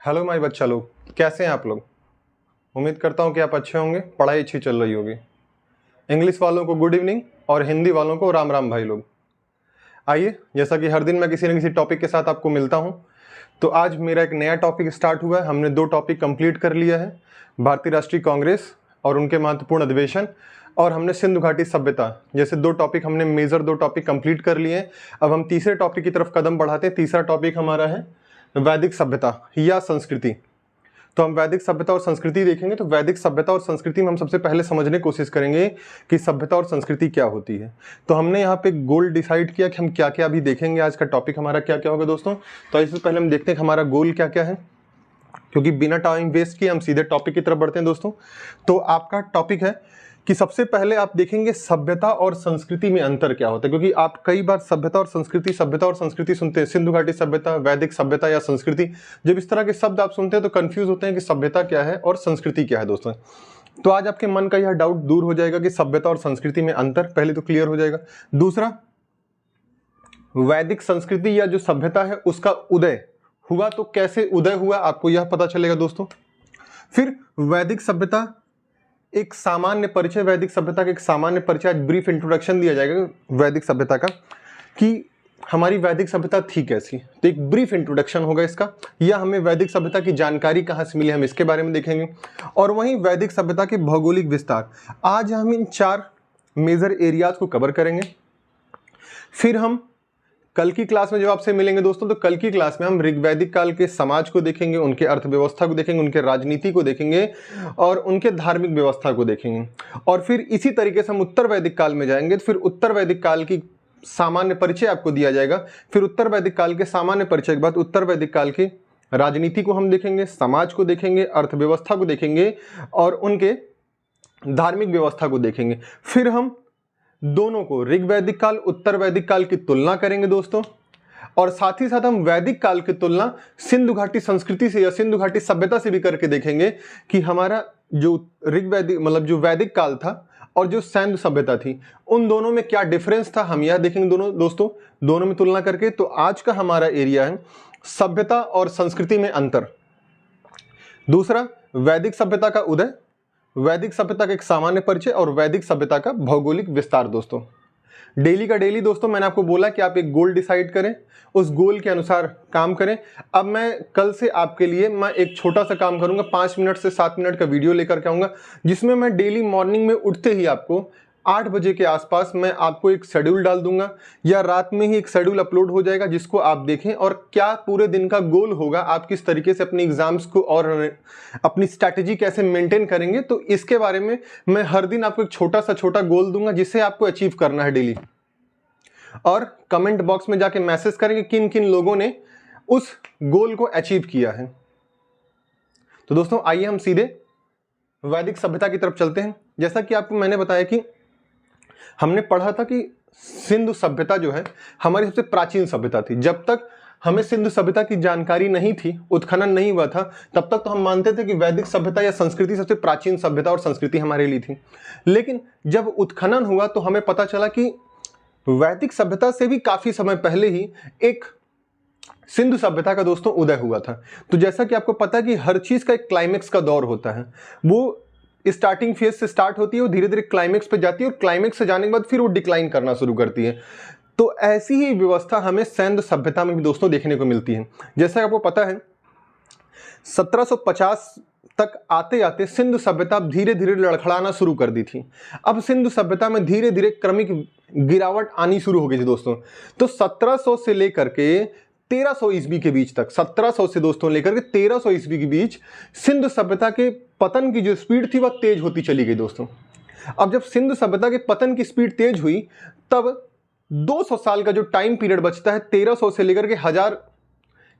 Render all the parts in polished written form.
Hello my बच्चा लोग, कैसे हैं आप लोग। उम्मीद करता हूं कि आप अच्छे होंगे, पढ़ाई अच्छी चल रही होगी। इंग्लिश वालों को गुड इवनिंग और हिंदी वालों को राम राम भाई लोग। आइए, जैसा कि हर दिन मैं किसी न किसी टॉपिक के साथ आपको मिलता हूं, तो आज मेरा एक नया टॉपिक स्टार्ट हुआ है। हमने 2 टॉपिक कंप्लीट कर लिया है, भारतीय राष्ट्रीय कांग्रेस और उनके महत्वपूर्ण अधिवेशन, और हमने सिंधु घाटी सभ्यता जैसे 2 टॉपिक, हमने मेजर 2 टॉपिक कंप्लीट कर लिए हैं। अब हम तीसरे टॉपिक की तरफ कदम बढ़ाते हैं। तीसरा टॉपिक हमारा है वैदिक सभ्यता या संस्कृति। तो हम वैदिक सभ्यता और संस्कृति देखेंगे। तो वैदिक सभ्यता और संस्कृति में हम सबसे पहले समझने की कोशिश करेंगे कि सभ्यता और संस्कृति क्या होती है। तो हमने यहाँ पे गोल डिसाइड किया कि हम क्या क्या अभी देखेंगे, आज का टॉपिक हमारा क्या क्या होगा दोस्तों। तो इससे पहले हम देखते हैं कि हमारा गोल क्या क्या है, क्योंकि बिना टाइम वेस्ट किए हम सीधे टॉपिक की तरफ बढ़ते हैं दोस्तों। तो आपका टॉपिक है कि सबसे पहले आप देखेंगे सभ्यता और संस्कृति में अंतर क्या होता है, क्योंकि आप कई बार सभ्यता और संस्कृति सुनते हैं, सिंधु घाटी सभ्यता, वैदिक सभ्यता या संस्कृति। जब इस तरह के शब्द आप सुनते हैं तो कंफ्यूज होते हैं कि सभ्यता क्या है और संस्कृति क्या है दोस्तों। तो आज आपके मन का यह डाउट दूर हो जाएगा कि सभ्यता और संस्कृति में अंतर पहले तो क्लियर हो जाएगा। दूसरा, वैदिक संस्कृति या जो सभ्यता है उसका उदय हुआ तो कैसे उदय हुआ, आपको यह पता चलेगा दोस्तों। फिर वैदिक सभ्यता एक सामान्य परिचय, वैदिक सभ्यता का एक सामान्य परिचय, आज ब्रीफ इंट्रोडक्शन दिया जाएगा वैदिक सभ्यता का कि हमारी वैदिक सभ्यता थी कैसी। तो एक ब्रीफ इंट्रोडक्शन होगा इसका, या हमें वैदिक सभ्यता की जानकारी कहाँ से मिली, हम इसके बारे में देखेंगे। और वहीं वैदिक सभ्यता के भौगोलिक विस्तार, आज हम इन 4 मेजर एरियाज को कवर करेंगे। फिर हम कल की क्लास में जब आपसे मिलेंगे दोस्तों, तो कल की क्लास में हम ऋग्वैदिक काल के समाज को देखेंगे, उनके अर्थव्यवस्था को देखेंगे, उनके राजनीति को देखेंगे और उनके धार्मिक व्यवस्था को देखेंगे। और फिर इसी तरीके से हम उत्तर वैदिक काल में जाएंगे। तो फिर उत्तर वैदिक काल की सामान्य परिचय आपको दिया जाएगा। फिर उत्तर वैदिक काल के सामान्य परिचय के बाद उत्तर वैदिक काल की राजनीति को हम देखेंगे, समाज को देखेंगे, अर्थव्यवस्था को देखेंगे और उनके धार्मिक व्यवस्था को देखेंगे। फिर हम दोनों को, ऋग्वैदिक काल उत्तर वैदिक काल की तुलना करेंगे दोस्तों, और साथ ही साथ हम वैदिक काल की तुलना सिंधु घाटी संस्कृति से या सिंधु घाटी सभ्यता से भी करके देखेंगे कि हमारा जो ऋग्वैदिक मतलब जो वैदिक काल था और जो सिंधु सभ्यता थी, उन दोनों में क्या डिफरेंस था, हम यह देखेंगे दोनों दोस्तों, दोनों में तुलना करके। तो आज का हमारा एरिया है सभ्यता और संस्कृति में अंतर। दूसरा, वैदिक सभ्यता का उदय, वैदिक सभ्यता का एक सामान्य परिचय और वैदिक सभ्यता का भौगोलिक विस्तार दोस्तों। डेली का डेली दोस्तों, मैंने आपको बोला कि आप एक गोल डिसाइड करें, उस गोल के अनुसार काम करें। अब मैं कल से आपके लिए मैं एक छोटा सा काम करूंगा, 5 मिनट से 7 मिनट का वीडियो लेकर के आऊंगा, जिसमें मैं डेली मॉर्निंग में उठते ही आपको 8 बजे के आसपास मैं आपको एक शेड्यूल डाल दूंगा, या रात में ही एक शेड्यूल अपलोड हो जाएगा, जिसको आप देखें और क्या पूरे दिन का गोल होगा, आप किस तरीके से अपनी एग्जाम्स को और अपनी स्ट्रैटेजी कैसे मेंटेन करेंगे। तो इसके बारे में मैं हर दिन आपको एक छोटा गोल दूंगा जिसे आपको अचीव करना है डेली। और कमेंट बॉक्स में जाके मैसेज करेंगे किन किन लोगों ने उस गोल को अचीव किया है। तो दोस्तों आइए हम सीधे वैदिक सभ्यता की तरफ चलते हैं। जैसा कि आपको मैंने बताया कि हमने पढ़ा था कि सिंधु सभ्यता जो है हमारी सबसे प्राचीन सभ्यता थी। जब तक हमें सिंधु सभ्यता की जानकारी नहीं थी, उत्खनन नहीं हुआ था, तब तक तो हम मानते थे कि वैदिक सभ्यता या संस्कृति सबसे प्राचीन सभ्यता और संस्कृति हमारे लिए थी। लेकिन जब उत्खनन हुआ तो हमें पता चला कि वैदिक सभ्यता से भी काफी समय पहले ही एक सिंधु सभ्यता का दोस्तों उदय हुआ था। तो जैसा कि आपको पता है कि हर चीज का एक क्लाइमेक्स का दौर होता है, वो स्टार्टिंग फेज से स्टार्ट होती है, वो धीरे धीरे क्लाइमेक्स पे जाती है और क्लाइमेक्स से जाने के बाद फिर वो डिक्लाइन करना शुरू करती है। तो ऐसी ही व्यवस्था हमें सिंधु सभ्यता में भी दोस्तों देखने को मिलती है। जैसा कि आपको पता है 1750 तक आते आते सिंधु सभ्यता धीरे धीरे लड़खड़ाना शुरू कर दी थी। अब सिंधु सभ्यता में धीरे धीरे क्रमिक गिरावट आनी शुरू हो गई थी दोस्तों। तो 1700 से लेकर के 1300 ईस्वी के बीच तक, 1700 से दोस्तों लेकर के 1300 ईस्वी के बीच सिंधु सभ्यता के पतन की जो स्पीड थी वह तेज होती चली गई दोस्तों। अब जब सिंधु सभ्यता के पतन की स्पीड तेज हुई, तब 200 साल का जो टाइम पीरियड बचता है 1300 से लेकर के 1000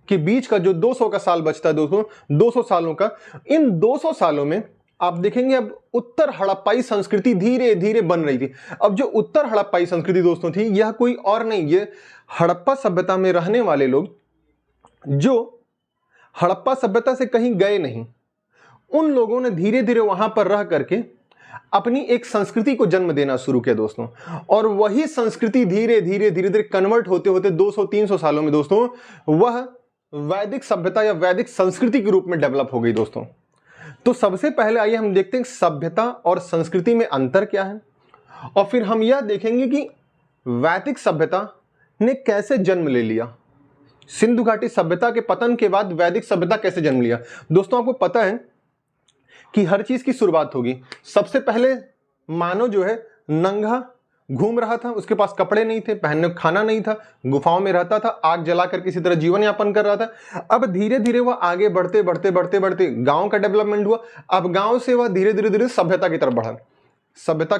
के बीच का जो 200 का साल बचता है दोस्तों, 200 सालों का, इन 200 सालों में आप देखेंगे अब उत्तर हड़प्पाई संस्कृति धीरे धीरे बन रही थी। अब जो उत्तर हड़प्पाई संस्कृति दोस्तों थी, यह कोई और नहीं, ये हड़प्पा सभ्यता में रहने वाले लोग जो हड़प्पा सभ्यता से कहीं गए नहीं, उन लोगों ने धीरे धीरे वहां पर रह करके अपनी एक संस्कृति को जन्म देना शुरू किया दोस्तों। और वही संस्कृति धीरे धीरे कन्वर्ट होते होते 200-300 सालों में दोस्तों वह वैदिक सभ्यता या वैदिक संस्कृति के रूप में डेवलप हो गई दोस्तों। तो सबसे पहले आइए हम देखते हैं सभ्यता और संस्कृति में अंतर क्या है, और फिर हम यह देखेंगे कि वैदिक सभ्यता ने कैसे जन्म ले लिया। सिंधु घाटी सभ्यता के पतन के बाद वैदिक सभ्यता कैसे जन्म लिया। दोस्तों आपको पता है कि हर चीज की शुरुआत होगी, सबसे पहले मानव जो है नंगा घूम रहा था, उसके पास कपड़े नहीं थे, पहनने को खाना नहीं था, गुफाओं में रहता था, आग जलाकर किसी तरह जीवन यापन कर रहा था। अब धीरे धीरे वह आगे बढ़ते बढ़ते बढ़ते बढ़ते गांव का डेवलपमेंट हुआ। अब गांव से वह धीरे धीरे धीरे सभ्यता की तरफ बढ़ा। सभ्यता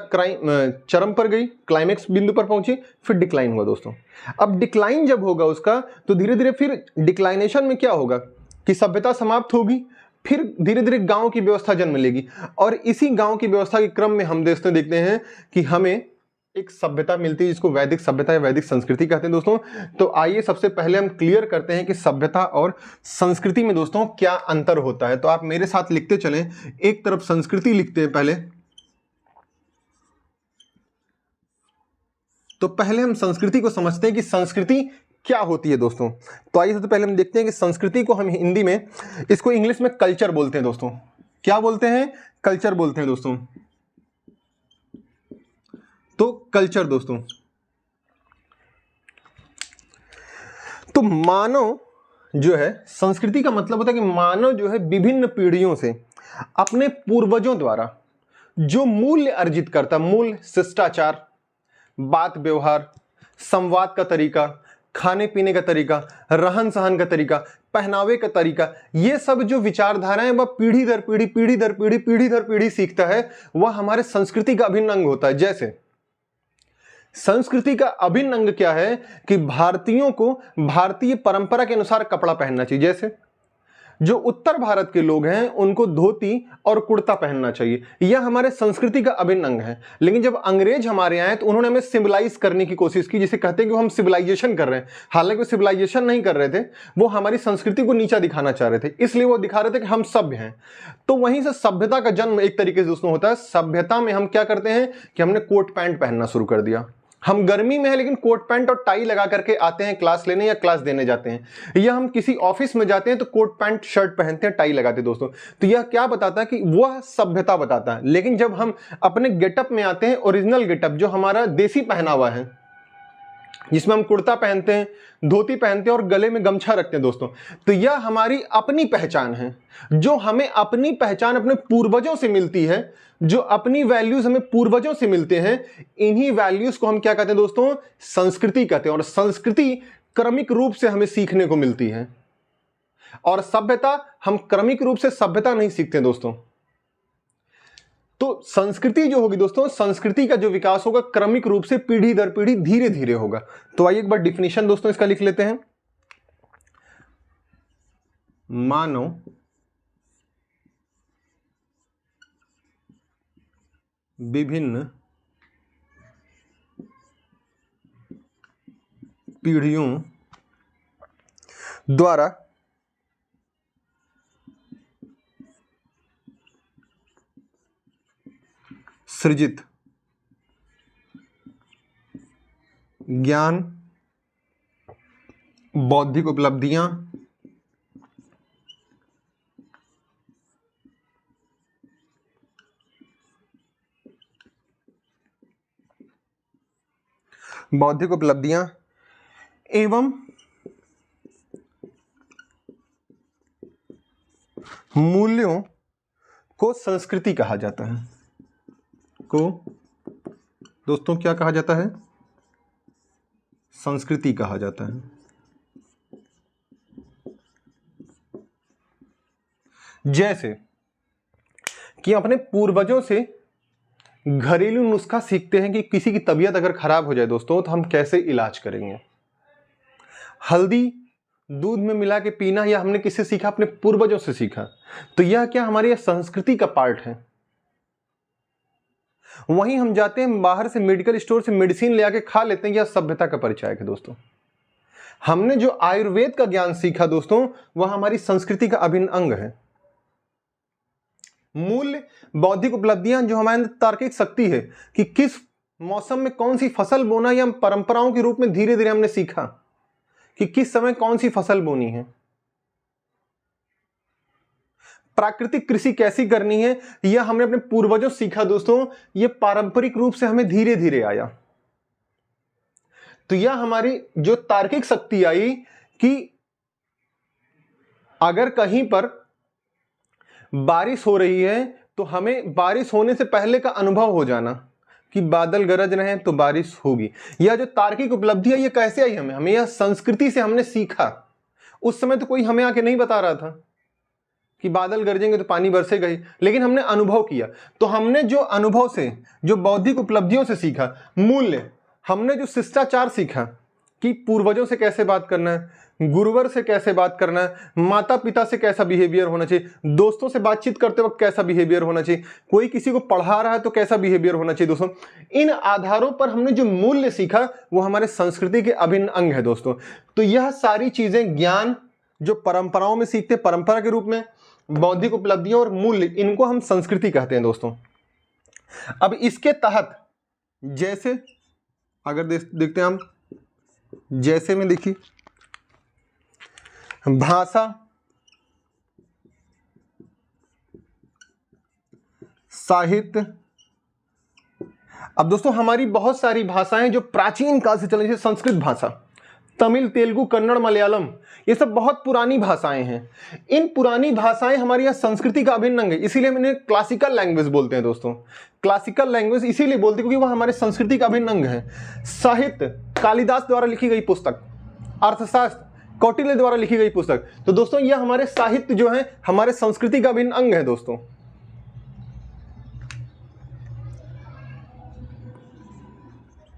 चरम पर गई, क्लाइमेक्स बिंदु पर पहुंची, फिर डिक्लाइन हुआ दोस्तों। अब डिक्लाइन जब होगा उसका, तो धीरे धीरे फिर डिक्लाइनेशन में क्या होगा कि सभ्यता समाप्त होगी, फिर धीरे धीरे गांव की व्यवस्था जन्म लेगी, और इसी गांव की व्यवस्था के क्रम में हम देखते हैं कि हमें एक सभ्यता मिलती है जिसको वैदिक सभ्यता या वैदिक संस्कृति कहते हैं दोस्तों। तो आइए सबसे पहले हम क्लियर करते हैं कि सभ्यता और संस्कृति में दोस्तों क्या अंतर होता है। तो आप मेरे साथ लिखते चलें, एक तरफ संस्कृति लिखते हैं पहले, तो पहले हम संस्कृति को समझते हैं कि संस्कृति क्या होती है दोस्तों। तो आइए सबसे पहले हम देखते हैं कि संस्कृति को हम हिंदी में, इसको इंग्लिश में कल्चर बोलते हैं दोस्तों। क्या बोलते हैं? कल्चर बोलते हैं दोस्तों। तो कल्चर दोस्तों, तो मानव जो है, संस्कृति का मतलब होता है कि मानव जो है विभिन्न पीढ़ियों से अपने पूर्वजों द्वारा जो मूल्य अर्जित करता, मूल्य, शिष्टाचार, बात व्यवहार, संवाद का तरीका, खाने पीने का तरीका, रहन सहन का तरीका, पहनावे का तरीका, ये सब जो विचारधाराएं वह पीढ़ी दर पीढ़ी सीखता है, वह हमारे संस्कृति का अभिन्न अंग होता है। जैसे संस्कृति का अभिन्न अंग क्या है कि भारतीयों को भारतीय परंपरा के अनुसार कपड़ा पहनना चाहिए। जैसे जो उत्तर भारत के लोग हैं उनको धोती और कुर्ता पहनना चाहिए, यह हमारे संस्कृति का अभिन्न अंग है। लेकिन जब अंग्रेज हमारे आए तो उन्होंने हमें सिविलाइज करने की कोशिश की, जिसे कहते हैं कि हम सिविलाइजेशन कर रहे हैं। हालांकि वो सिविलाइजेशन नहीं कर रहे थे, वो हमारी संस्कृति को नीचा दिखाना चाह रहे थे, इसलिए वो दिखा रहे थे कि हम सभ्य हैं। तो वहीं से सभ्यता का जन्म एक तरीके से दोस्तों होता है। सभ्यता में हम क्या करते हैं कि हमने कोट पैंट पहनना शुरू कर दिया। हम गर्मी में है लेकिन कोट पैंट और टाई लगा करके आते हैं क्लास लेने या क्लास देने जाते हैं, या हम किसी ऑफिस में जाते हैं तो कोट पैंट शर्ट पहनते हैं, टाई लगाते हैं दोस्तों। तो यह क्या बताता है कि वह सभ्यता बताता है। लेकिन जब हम अपने गेटअप में आते हैं, ओरिजिनल गेटअप जो हमारा देसी पहनावा है, जिसमें हम कुर्ता पहनते हैं, धोती पहनते हैं और गले में गमछा रखते हैं दोस्तों, तो यह हमारी अपनी पहचान है, जो हमें अपनी पहचान अपने पूर्वजों से मिलती है, जो अपनी वैल्यूज हमें पूर्वजों से मिलते हैं। इन्हीं वैल्यूज को हम क्या कहते हैं दोस्तों? संस्कृति कहते हैं। और संस्कृति क्रमिक रूप से हमें सीखने को मिलती है, और सभ्यता हम क्रमिक रूप से सभ्यता नहीं सीखते दोस्तों। तो संस्कृति जो होगी दोस्तों, संस्कृति का जो विकास होगा क्रमिक रूप से पीढ़ी दर पीढ़ी धीरे धीरे होगा। तो आइए एक बार डिफिनेशन दोस्तों इसका लिख लेते हैं। मानव विभिन्न पीढ़ियों द्वारा सृजित ज्ञान, बौद्धिक उपलब्धियां, एवं मूल्यों को संस्कृति कहा जाता है। को दोस्तों क्या कहा जाता है? संस्कृति कहा जाता है। जैसे कि अपने पूर्वजों से घरेलू नुस्खा सीखते हैं कि किसी की तबीयत अगर खराब हो जाए दोस्तों तो हम कैसे इलाज करेंगे। हल्दी दूध में मिला के पीना, या हमने किससे सीखा? अपने पूर्वजों से सीखा। तो यह क्या हमारी संस्कृति का पार्ट है। वहीं हम जाते हैं बाहर से मेडिकल स्टोर से मेडिसिन ले आके खा लेते हैं, यह सभ्यता का परिचायक है दोस्तों। हमने जो आयुर्वेद का ज्ञान सीखा दोस्तों, वह हमारी संस्कृति का अभिन्न अंग है। मूल्य, बौद्धिक उपलब्धियां, जो हमारे अंदर तार्किक शक्ति है कि किस मौसम में कौन सी फसल बोना, या परंपराओं के रूप में धीरे धीरे हमने सीखा कि किस समय कौन सी फसल बोनी है। प्राकृतिक कृषि कैसी करनी है, यह हमने अपने पूर्वजों से सीखा दोस्तों। यह पारंपरिक रूप से हमें धीरे धीरे आया। तो यह हमारी जो तार्किक शक्ति आई कि अगर कहीं पर बारिश हो रही है तो हमें बारिश होने से पहले का अनुभव हो जाना कि बादल गरज रहे हैं तो बारिश होगी। यह जो तार्किक उपलब्धि है, यह कैसे आई हमें यह संस्कृति से हमने सीखा। उस समय तो कोई हमें आके नहीं बता रहा था कि बादल गरजेंगे तो पानी बरसेगा ही, लेकिन हमने अनुभव किया। तो हमने जो अनुभव से, जो बौद्धिक उपलब्धियों से सीखा, मूल्य, हमने जो शिष्टाचार सीखा कि पूर्वजों से कैसे बात करना है, गुरुवर से कैसे बात करना है, माता पिता से कैसा बिहेवियर होना चाहिए, दोस्तों से बातचीत करते वक्त कैसा बिहेवियर होना चाहिए, कोई किसी को पढ़ा रहा है तो कैसा बिहेवियर होना चाहिए दोस्तों, इन आधारों पर हमने जो मूल्य सीखा वो हमारे संस्कृति के अभिन्न अंग है दोस्तों। तो यह सारी चीजें, ज्ञान जो परंपराओं में सीखते, परंपरा के रूप में, बौद्धिक उपलब्धियों और मूल्य, इनको हम संस्कृति कहते हैं दोस्तों। अब इसके तहत जैसे अगर देखते हैं हम, जैसे में देखिए भाषा, साहित्य। अब दोस्तों हमारी बहुत सारी भाषाएं जो प्राचीन काल से चली, जैसे संस्कृत भाषा, तमिल, तेलुगु, कन्नड़, मलयालम, ये सब बहुत पुरानी भाषाएं हैं। इन पुरानी भाषाएं हमारी यह संस्कृति का अभिन्न अंग है, इसीलिए मैंने क्लासिकल लैंग्वेज बोलते हैं दोस्तों। क्लासिकल लैंग्वेज इसीलिए बोलते हैं क्योंकि वह हमारे संस्कृति का अभिन्न अंग है। साहित्य, कालिदास द्वारा लिखी गई पुस्तक, अर्थशास्त्र, कौटिल्य द्वारा लिखी गई पुस्तक। तो दोस्तों यह हमारे साहित्य जो है हमारे संस्कृति का अभिन्न अंग है दोस्तों।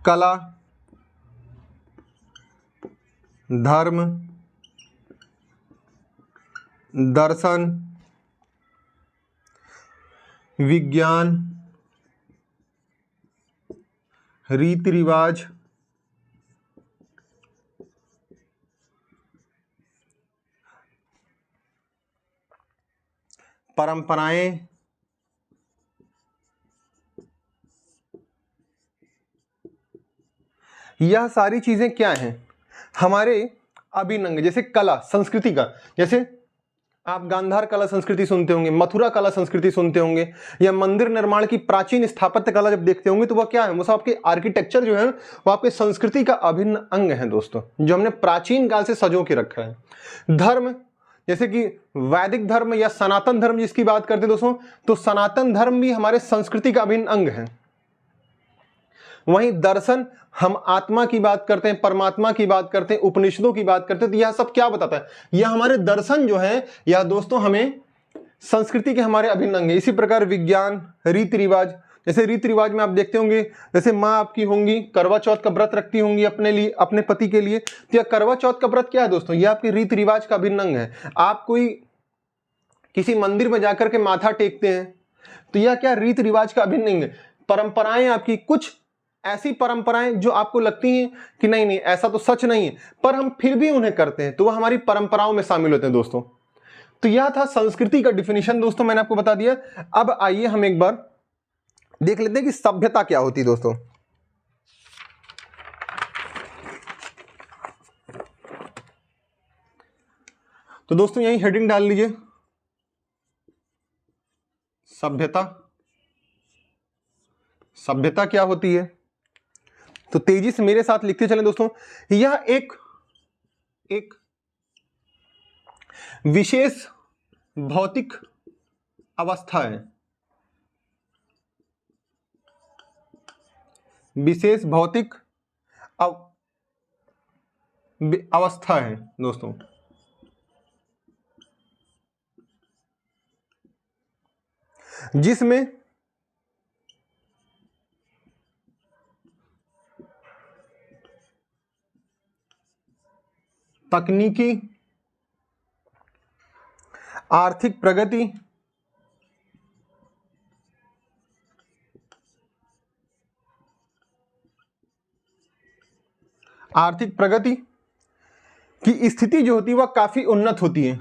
कला, धर्म, दर्शन, विज्ञान, रीति रिवाज, परंपराएं, यह सारी चीजें क्या हैं, हमारे अभिन्न अंग। जैसे कला, संस्कृति का, जैसे आप गांधार कला संस्कृति सुनते होंगे, मथुरा कला संस्कृति सुनते होंगे, या मंदिर निर्माण की प्राचीन स्थापत्य कला जब देखते होंगे तो वह क्या है, वो सब आपके आर्किटेक्चर जो है वो आपके संस्कृति का अभिन्न अंग है दोस्तों, जो हमने प्राचीन काल से सजो के रखा है। धर्म, जैसे कि वैदिक धर्म या सनातन धर्म जिसकी बात करते हैं दोस्तों, तो सनातन धर्म भी हमारे संस्कृति का अभिन्न अंग है। वहीं दर्शन, हम आत्मा की बात करते हैं, परमात्मा की बात करते हैं, उपनिषदों की बात करते हैं, तो यह सब क्या बताता है, यह हमारे दर्शन जो है यह दोस्तों हमें संस्कृति के हमारे अभिन्न अंग है। इसी प्रकार विज्ञान, रीति रिवाज, जैसे रीति रिवाज में आप देखते होंगे, जैसे माँ आपकी होंगी करवा चौथ का व्रत रखती होंगी अपने लिए, अपने पति के लिए, तो यह करवा चौथ का व्रत क्या है दोस्तों, यह आपके रीति रिवाज का अभिन्न अंग है। आप कोई किसी मंदिर में जाकर के माथा टेकते हैं तो यह क्या, रीति रिवाज का अभिन्न अंग है। परंपराएं आपकी, कुछ ऐसी परंपराएं जो आपको लगती हैं कि नहीं नहीं ऐसा तो सच नहीं है, पर हम फिर भी उन्हें करते हैं, तो वह हमारी परंपराओं में शामिल होते हैं दोस्तों। तो यह था संस्कृति का डिफिनीशन दोस्तों, मैंने आपको बता दिया। अब आइए हम एक बार देख लेते हैं कि सभ्यता क्या होती है दोस्तों। तो दोस्तों यही हेडिंग डाल लीजिए, सभ्यता। सभ्यता क्या होती है, तो तेजी से मेरे साथ लिखते चलें दोस्तों। यह एक विशेष भौतिक अवस्था है, विशेष भौतिक अवस्था है दोस्तों, जिसमें तकनीकी, आर्थिक प्रगति, की स्थिति जो होती है वह काफी उन्नत होती है।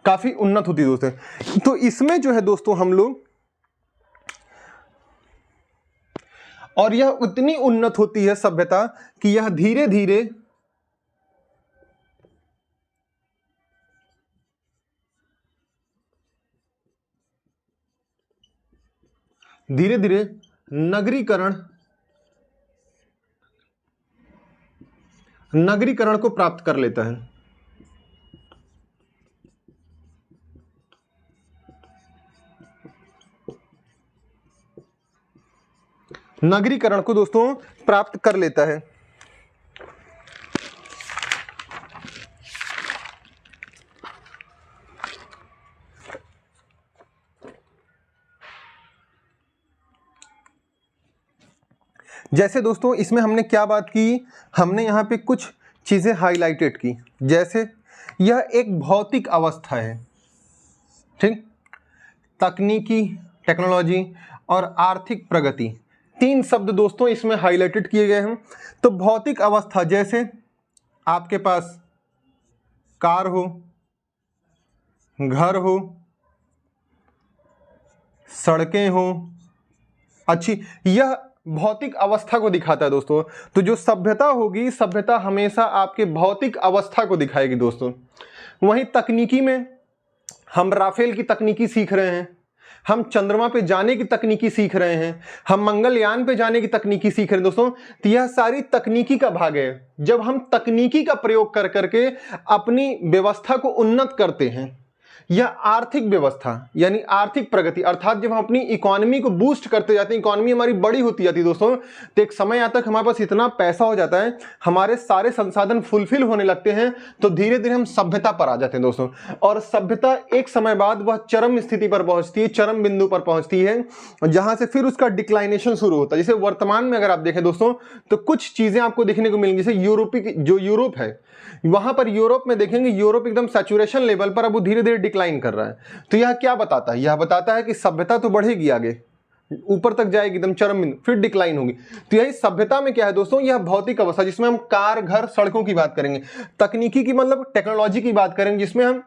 काफी उन्नत होती है दोस्तों। तो इसमें जो है दोस्तों हम लोग, और यह उतनी उन्नत होती है सभ्यता कि यह धीरे धीरे नगरीकरण को प्राप्त कर लेता है। नगरीकरण को दोस्तों प्राप्त कर लेता है। जैसे दोस्तों इसमें हमने क्या बात की, हमने यहाँ पे कुछ चीजें हाईलाइटेड की, जैसे यह एक भौतिक अवस्था है, ठीक, तकनीकी टेक्नोलॉजी और आर्थिक प्रगति, 3 शब्द दोस्तों इसमें हाईलाइटेड किए गए हैं। तो भौतिक अवस्था जैसे आपके पास कार हो, घर हो, सड़कें हो अच्छी, यह भौतिक अवस्था को दिखाता है दोस्तों। तो जो सभ्यता होगी, सभ्यता हमेशा आपके भौतिक अवस्था को दिखाएगी दोस्तों। वहीं तकनीकी में हम राफेल की तकनीकी सीख रहे हैं, हम चंद्रमा पे जाने की तकनीकी सीख रहे हैं, हम मंगलयान पे जाने की तकनीकी सीख रहे हैं दोस्तों। तो यह सारी तकनीकी का भाग है। जब हम तकनीकी का प्रयोग कर करके अपनी व्यवस्था को उन्नत करते हैं, यह आर्थिक व्यवस्था यानी आर्थिक प्रगति, अर्थात जब हम अपनी इकोनॉमी को बूस्ट करते जाते हैं, इकोनॉमी हमारी बड़ी होती जाती है दोस्तों, तो एक समय आता है हमारे पास इतना पैसा हो जाता है, हमारे सारे संसाधन फुलफिल होने लगते हैं, तो धीरे धीरे हम सभ्यता पर आ जाते हैं दोस्तों। और सभ्यता एक समय बाद वह चरम स्थिति पर पहुंचती है, चरम बिंदु पर पहुंचती है, जहां से फिर उसका डिक्लाइनेशन शुरू होता है। जैसे वर्तमान में अगर आप देखें दोस्तों, तो कुछ चीजें आपको देखने को मिलेंगी, जैसे यूरोप है, वहां पर यूरोप में देखेंगे, यूरोप एकदम सैचुरेशन लेवल पर, अब वो धीरे धीरे डिक्लाइन कर रहा है। तो यह क्या बताता है? यह बताता है कि सभ्यता तो बढ़ेगी, आगे ऊपर तक जाएगी एकदम चरम बिंदु, फिर डिक्लाइन होगी। तो यही सभ्यता में क्या है दोस्तों, यह भौतिक अवस्था, जिसमें हम कार, घर, सड़कों की बात करेंगे, तकनीकी की मतलब टेक्नोलॉजी की बात करेंगे, जिसमें हम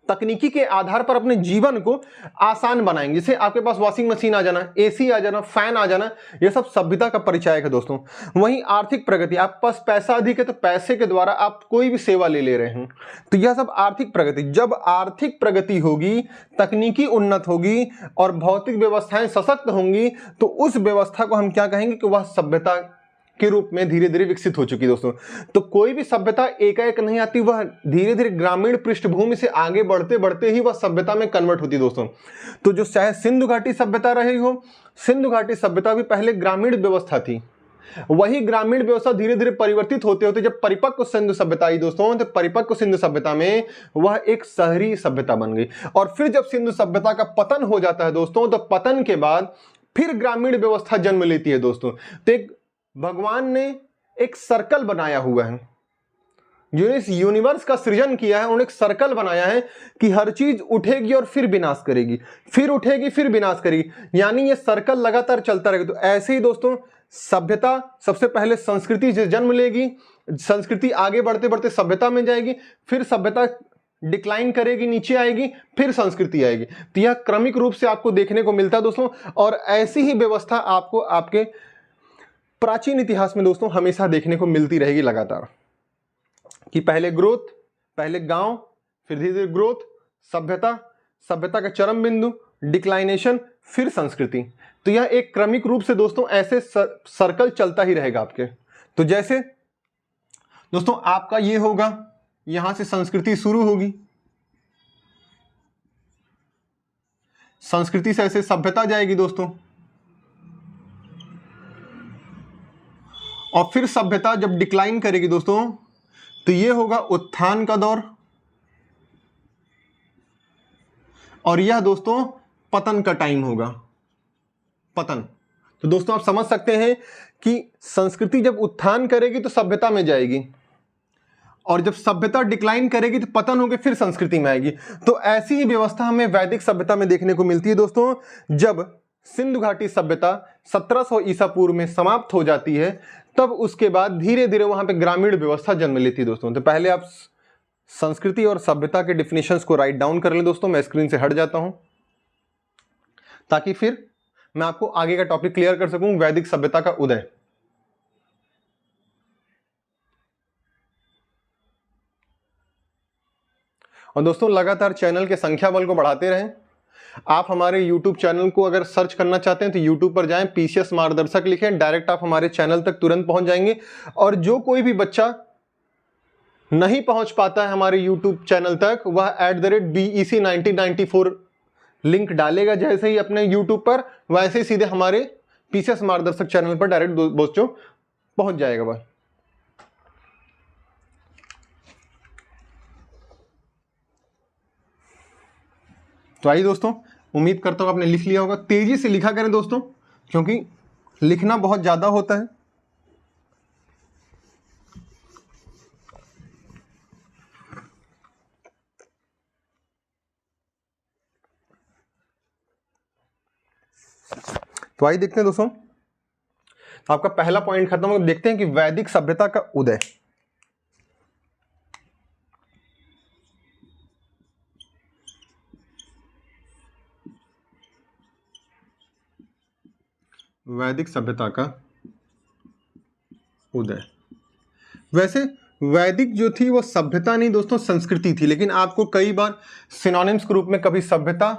तकनीकी के आधार पर अपने जीवन को आसान बनाएंगे। जैसे आपके पास वॉशिंग मशीन आ जाना, एसी आ जाना, फैन आ जाना, यह सब सभ्यता का परिचायक है दोस्तों। वहीं आर्थिक प्रगति, आपके पास पैसा अधिक है तो पैसे के द्वारा आप कोई भी सेवा ले रहे हैं, तो यह सब आर्थिक प्रगति। जब आर्थिक प्रगति होगी, तकनीकी उन्नत होगी और भौतिक व्यवस्थाएं सशक्त होंगी, तो उस व्यवस्था को हम क्या कहेंगे कि वह सभ्यता के रूप में धीरे धीरे विकसित हो चुकी दोस्तों। तो कोई भी सभ्यता एकाएक नहीं आती, वह धीरे धीरे ग्रामीण पृष्ठभूमि से आगे बढ़ते बढ़ते ही वह सभ्यता में कन्वर्ट होती दोस्तों। तो जो चाहे सिंधु घाटी सभ्यता रही हो, सिंधु घाटी सभ्यता भी पहले ग्रामीण व्यवस्था थी, वही ग्रामीण व्यवस्था धीरे धीरे परिवर्तित होते होते जब परिपक्व सिंधु सभ्यता आई दोस्तों, तो परिपक्व सिंधु सभ्यता में वह एक शहरी सभ्यता बन गई। और फिर जब सिंधु सभ्यता का पतन हो जाता है दोस्तों, तो पतन के बाद फिर ग्रामीण व्यवस्था जन्म लेती है दोस्तों। तो एक भगवान ने एक सर्कल बनाया हुआ है, जो इस यूनिवर्स का सृजन किया है, उन्होंने एक सर्कल बनाया है कि हर चीज उठेगी और फिर विनाश करेगी, फिर उठेगी फिर विनाश करेगी, यानी ये सर्कल लगातार चलता रहेगा। तो ऐसे ही दोस्तों सभ्यता सबसे पहले संस्कृति से जन्म लेगी, संस्कृति आगे बढ़ते बढ़ते सभ्यता में जाएगी, फिर सभ्यता डिक्लाइन करेगी, नीचे आएगी, फिर संस्कृति आएगी। तो यह क्रमिक रूप से आपको देखने को मिलता है दोस्तों। और ऐसी ही व्यवस्था आपको आपके प्राचीन इतिहास में दोस्तों हमेशा देखने को मिलती रहेगी लगातार, कि पहले ग्रोथ, पहले गांव, फिर धीरे धीरे ग्रोथ, सभ्यता, सभ्यता का चरम बिंदु, डिक्लाइनेशन, फिर संस्कृति। तो यह एक क्रमिक रूप से दोस्तों ऐसे सर्कल चलता ही रहेगा आपके। तो जैसे दोस्तों आपका ये होगा, यहां से संस्कृति शुरू होगी, संस्कृति से ऐसे सभ्यता जाएगी दोस्तों, और फिर सभ्यता जब डिक्लाइन करेगी दोस्तों, तो ये होगा उत्थान का दौर, और यह दोस्तों पतन का टाइम होगा, पतन। तो दोस्तों आप समझ सकते हैं कि संस्कृति जब उत्थान करेगी तो सभ्यता में जाएगी, और जब सभ्यता डिक्लाइन करेगी तो पतन होकर फिर संस्कृति में आएगी। तो ऐसी ही व्यवस्था हमें वैदिक सभ्यता में देखने को मिलती है दोस्तों। जब सिंधु घाटी सभ्यता 1700 ईसा पूर्व में समाप्त हो जाती है, तब उसके बाद धीरे धीरे वहां पे ग्रामीण व्यवस्था जन्म लेती है दोस्तों। तो पहले आप संस्कृति और सभ्यता के डिफिनेशंस को राइट डाउन कर लें दोस्तों। मैं स्क्रीन से हट जाता हूं ताकि फिर मैं आपको आगे का टॉपिक क्लियर कर सकूं, वैदिक सभ्यता का उदय। और दोस्तों लगातार चैनल के संख्या बल को बढ़ाते रहें। आप हमारे YouTube चैनल को अगर सर्च करना चाहते हैं तो YouTube पर जाएं, PCS मार्गदर्शक लिखें, डायरेक्ट आप हमारे चैनल तक तुरंत पहुंच जाएंगे। और जो कोई भी बच्चा नहीं पहुंच पाता है हमारे YouTube चैनल तक, वह @BEC 1994 लिंक डालेगा जैसे ही अपने YouTube पर, वैसे ही सीधे हमारे PCS मार्गदर्शक चैनल पर डायरेक्ट दोस्तों पहुंच जाएगा वह। तो आइए दोस्तों, उम्मीद करता हूं आपने लिख लिया होगा। तेजी से लिखा करें दोस्तों, क्योंकि लिखना बहुत ज्यादा होता है। तो आइए देखते हैं दोस्तों, आपका पहला पॉइंट खत्म हो। देखते हैं कि वैदिक सभ्यता का उदय। वैदिक सभ्यता का उदय। वैसे वैदिक जो थी वो सभ्यता नहीं दोस्तों, संस्कृति थी। लेकिन आपको कई बार सिनोनिम्स के रूप में कभी सभ्यता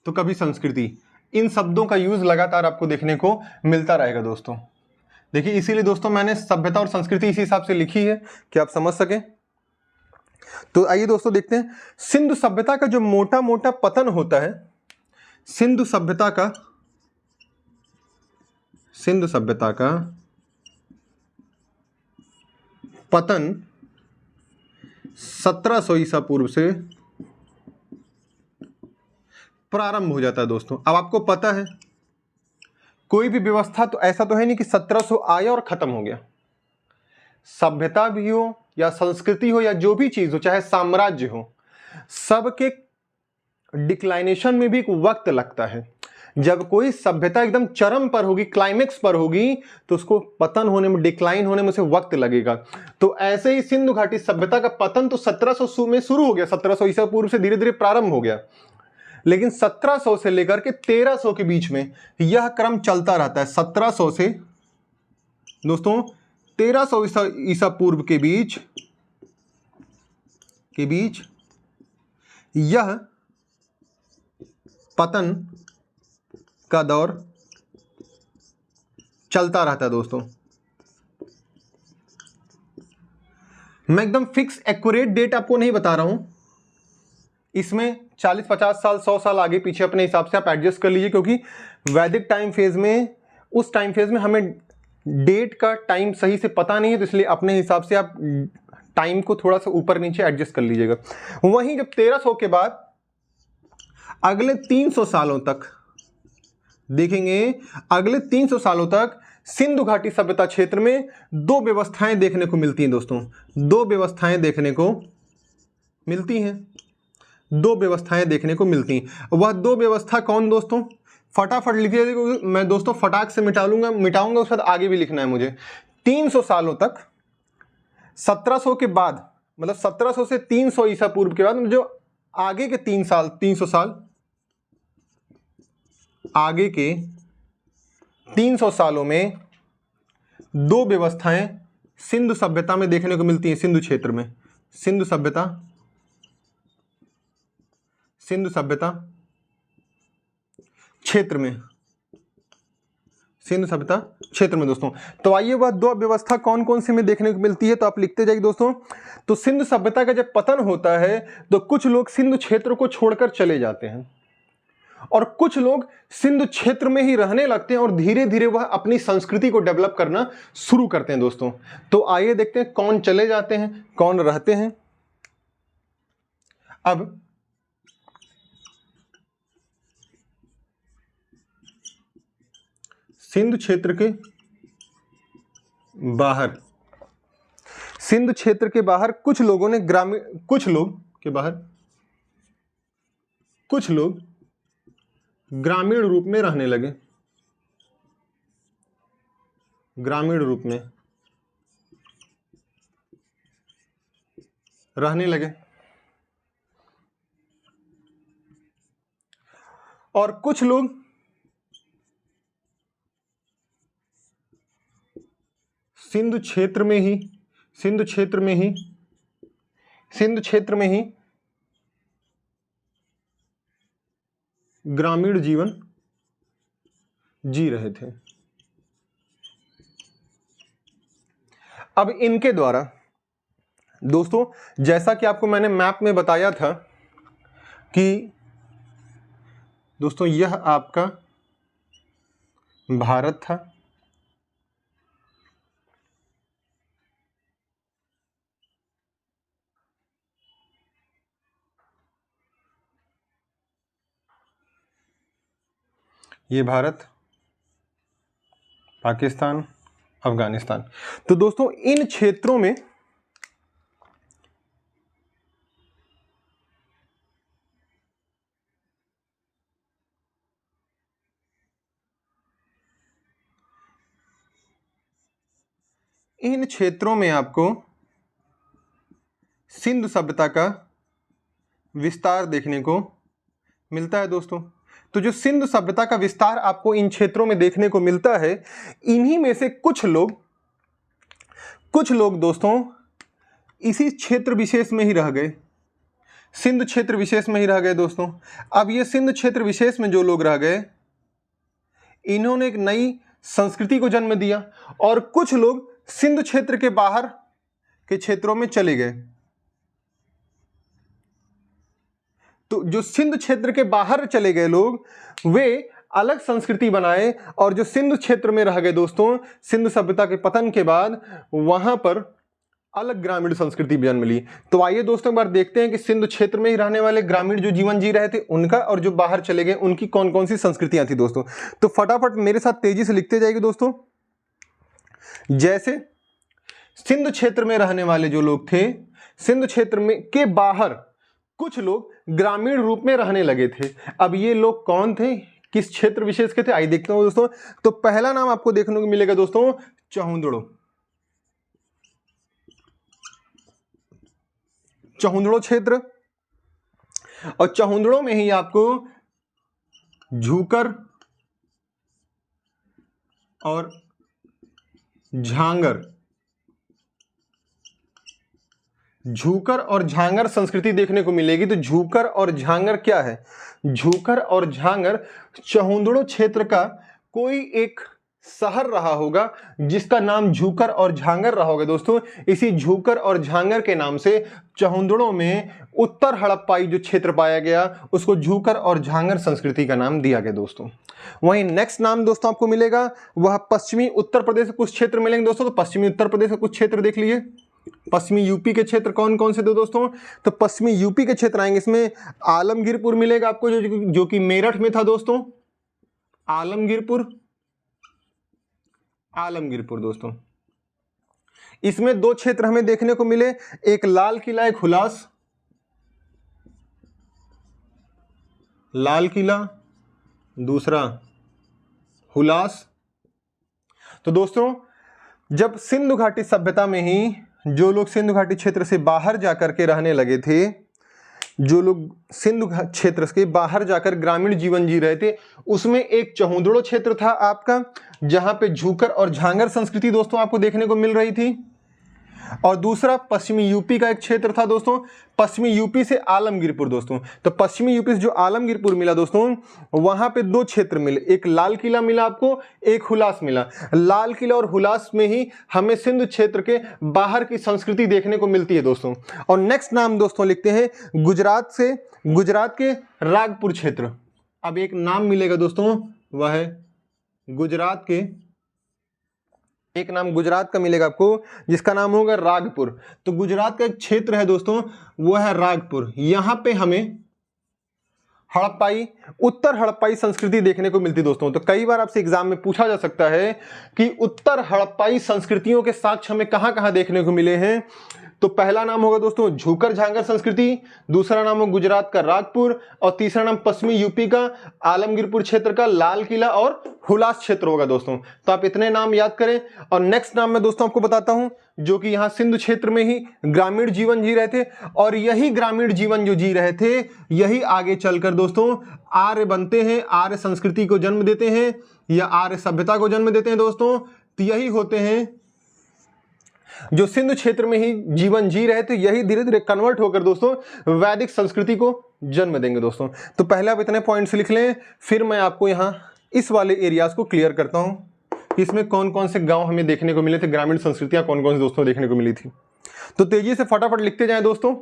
तो कभी संस्कृति, इन शब्दों का यूज लगातार आपको देखने को मिलता रहेगा दोस्तों। देखिए इसीलिए दोस्तों मैंने सभ्यता और संस्कृति इसी हिसाब से लिखी है कि आप समझ सकें। तो आइए दोस्तों देखते हैं, सिंधु सभ्यता का जो मोटा मोटा पतन होता है, सिंधु सभ्यता का पतन 1700 ईसा पूर्व से प्रारंभ हो जाता है दोस्तों। अब आपको पता है कोई भी व्यवस्था तो ऐसा तो है नहीं कि 1700 आया और खत्म हो गया। सभ्यता भी हो या संस्कृति हो या जो भी चीज हो, चाहे साम्राज्य हो, सबके डिक्लाइनेशन में भी एक वक्त लगता है। जब कोई सभ्यता एकदम चरम पर होगी, क्लाइमेक्स पर होगी, तो उसको पतन होने में, डिक्लाइन होने में उसे वक्त लगेगा। तो ऐसे ही सिंधु घाटी सभ्यता का पतन तो 1700 में शुरू हो गया, 1700 ईसा पूर्व से धीरे धीरे प्रारंभ हो गया। लेकिन 1700 से लेकर के 1300 के बीच में यह क्रम चलता रहता है। 1700 से दोस्तों 1300 ईसा पूर्व के बीच यह पतन का दौर चलता रहता है दोस्तों। मैं एकदम फिक्स एक्यूरेट डेट आपको नहीं बता रहा हूं, इसमें 40, 50 साल, 100 साल आगे पीछे अपने हिसाब से आप एडजस्ट कर लीजिए, क्योंकि वैदिक टाइम फेज में, उस टाइम फेज में हमें डेट का टाइम सही से पता नहीं है, तो इसलिए अपने हिसाब से आप टाइम को थोड़ा सा ऊपर नीचे एडजस्ट कर लीजिएगा। वहीं जब 1300 के बाद अगले 300 सालों तक देखेंगे, अगले 300 सालों तक सिंधु घाटी सभ्यता क्षेत्र में दो व्यवस्थाएं देखने को मिलती हैं दोस्तों। दो व्यवस्थाएं देखने को मिलती हैं, दो व्यवस्थाएं देखने को मिलती हैं। वह दो व्यवस्था कौन दोस्तों, फटाफट लिखिए, मैं दोस्तों फटाक से मिटाऊंगा, उसके बाद आगे भी लिखना है मुझे। 300 सालों तक, 1700 के बाद, मतलब 1700 से 300 ईसा पूर्व के बाद जो आगे के 300 साल, आगे के 300 सालों में दो व्यवस्थाएं सिंधु सभ्यता में देखने को मिलती हैं। सिंधु क्षेत्र में, सिंधु सभ्यता क्षेत्र में, सिंधु सभ्यता क्षेत्र में दोस्तों। तो आइए वह दो व्यवस्था कौन कौन सी में देखने को मिलती है, तो आप लिखते जाइए दोस्तों। तो सिंधु सभ्यता का जब पतन होता है तो कुछ लोग सिंधु क्षेत्र को छोड़कर चले जाते हैं और कुछ लोग सिंधु क्षेत्र में ही रहने लगते हैं और धीरे धीरे वह अपनी संस्कृति को डेवलप करना शुरू करते हैं दोस्तों। तो आइए देखते हैं कौन चले जाते हैं, कौन रहते हैं। अब सिंधु क्षेत्र के बाहर, सिंधु क्षेत्र के बाहर कुछ लोगों ने कुछ लोग ग्रामीण रूप में रहने लगे, ग्रामीण रूप में रहने लगे। और कुछ लोग सिंधु क्षेत्र में ही ग्रामीण जीवन जी रहे थे। अब इनके द्वारा दोस्तों, जैसा कि आपको मैंने मैप में बताया था कि दोस्तों यह आपका भारत था, ये भारत, पाकिस्तान, अफगानिस्तान। तो दोस्तों इन क्षेत्रों में आपको सिंधु सभ्यता का विस्तार देखने को मिलता है दोस्तों। तो जो सिंधु सभ्यता का विस्तार आपको इन क्षेत्रों में देखने को मिलता है, इन्हीं में से कुछ लोग दोस्तों इसी क्षेत्र विशेष में ही रह गए, सिंधु क्षेत्र विशेष में ही रह गए दोस्तों। अब ये सिंधु क्षेत्र विशेष में जो लोग रह गए, इन्होंने एक नई संस्कृति को जन्म दिया और कुछ लोग सिंधु क्षेत्र के बाहर के क्षेत्रों में चले गए। तो जो सिंधु क्षेत्र के बाहर चले गए लोग, वे अलग संस्कृति बनाए, और जो सिंधु क्षेत्र में रह गए दोस्तों, सिंधु सभ्यता के पतन के बाद वहां पर अलग ग्रामीण संस्कृति जन्म ली। तो आइए दोस्तों एक बार देखते हैं कि सिंधु क्षेत्र में ही रहने वाले ग्रामीण जो जीवन जी रहे थे उनका, और जो बाहर चले गए उनकी कौन कौन सी संस्कृतियां थी दोस्तों। तो फटाफट मेरे साथ तेजी से लिखते जाइए दोस्तों। जैसे सिंधु क्षेत्र में रहने वाले जो लोग थे, सिंधु क्षेत्र में के बाहर कुछ लोग ग्रामीण रूप में रहने लगे थे। अब ये लोग कौन थे, किस क्षेत्र विशेष के थे, आइए देखते हैं दोस्तों। तो पहला नाम आपको देखने को मिलेगा दोस्तों चहुंदड़ो क्षेत्र, और चहुंदड़ों में ही आपको झूकर और झांगर संस्कृति देखने को मिलेगी। तो झूकर और झांगर क्या है? झूकर और झांगर चहुंदड़ो क्षेत्र का कोई एक शहर रहा होगा जिसका नाम झूकर और झांगर रहा होगा दोस्तों। इसी झूकर और झांगर के नाम से चहुंदड़ों में उत्तर हड़प्पाई जो क्षेत्र पाया गया उसको झूकर और झांगर संस्कृति का नाम दिया गया दोस्तों। वहीं नेक्स्ट नाम दोस्तों आपको मिलेगा वह पश्चिमी उत्तर प्रदेश के कुछ क्षेत्र मिलेंगे दोस्तों। तो पश्चिमी उत्तर प्रदेश के कुछ क्षेत्र देख लीजिए। पश्चिमी यूपी के क्षेत्र कौन कौन से थे दोस्तों? तो पश्चिमी यूपी के क्षेत्र आएंगे, इसमें आलमगीरपुर मिलेगा आपको जो कि मेरठ में था दोस्तों। आलमगीरपुर दोस्तों। इसमें दो क्षेत्र हमें देखने को मिले, एक लाल किला, एक हुलास। लाल किला, दूसरा हुलास। तो दोस्तों जब सिंधु घाटी सभ्यता में ही जो लोग सिंधु घाटी क्षेत्र से बाहर जाकर के रहने लगे थे, जो लोग सिंधु क्षेत्र के बाहर जाकर ग्रामीण जीवन जी रहे थे, उसमें एक चहुंदड़ो क्षेत्र था आपका, जहां पे झूकर और झांगर संस्कृति दोस्तों आपको देखने को मिल रही थी। और दूसरा पश्चिमी यूपी का एक क्षेत्र था दोस्तों, पश्चिमी यूपी से आलमगीरपुर दोस्तों। तो पश्चिमी यूपी से जो आलमगीरपुर मिला दोस्तों, वहां पे दो क्षेत्र मिले, एक लाल किला मिला आपको, एक हुलास मिला। लाल किला और हुलास में ही हमें सिंधु क्षेत्र के बाहर की संस्कृति देखने को मिलती है दोस्तों। और नेक्स्ट नाम दोस्तों लिखते हैं गुजरात के रागपुर क्षेत्र। अब एक नाम मिलेगा दोस्तों, वह है गुजरात के, एक नाम गुजरात का मिलेगा आपको जिसका नाम होगा रागपुर। तो गुजरात का एक क्षेत्र है दोस्तों, वो है रागपुर। यहां पे हमें हड़प्पाई, उत्तर हड़प्पाई संस्कृति देखने को मिलती दोस्तों। तो कई बार आपसे एग्जाम में पूछा जा सकता है कि उत्तर हड़प्पाई संस्कृतियों के साक्ष्य हमें कहां कहां देखने को मिले हैं। तो पहला नाम होगा दोस्तों झूकर झांगर संस्कृति, दूसरा नाम होगा गुजरात का रागपुर, और तीसरा नाम पश्चिमी यूपी का आलमगीरपुर क्षेत्र का लाल किला और हुलास क्षेत्र होगा दोस्तों। तो आप इतने नाम याद करें। और नेक्स्ट नाम मैं दोस्तों आपको बताता हूं, जो कि यहां सिंधु क्षेत्र में ही ग्रामीण जीवन जी रहे थे, और यही ग्रामीण जीवन जो जी रहे थे यही आगे चलकर दोस्तों आर्य बनते हैं, आर्य संस्कृति को जन्म देते हैं या आर्य सभ्यता को जन्म देते हैं दोस्तों। तो यही होते हैं जो सिंधु क्षेत्र में ही जीवन जी रहे थे, यही धीरे धीरे कन्वर्ट होकर दोस्तों वैदिक संस्कृति को जन्म देंगे दोस्तों। तो पहले आप इतने पॉइंट्स लिख लें, फिर मैं आपको यहां इस वाले एरियाज को क्लियर करता हूं कि इसमें कौन कौन से गांव हमें देखने को मिले थे, ग्रामीण संस्कृतियां कौन कौन से दोस्तों देखने को मिली थी। तो तेजी से फटाफट लिखते जाएं दोस्तों।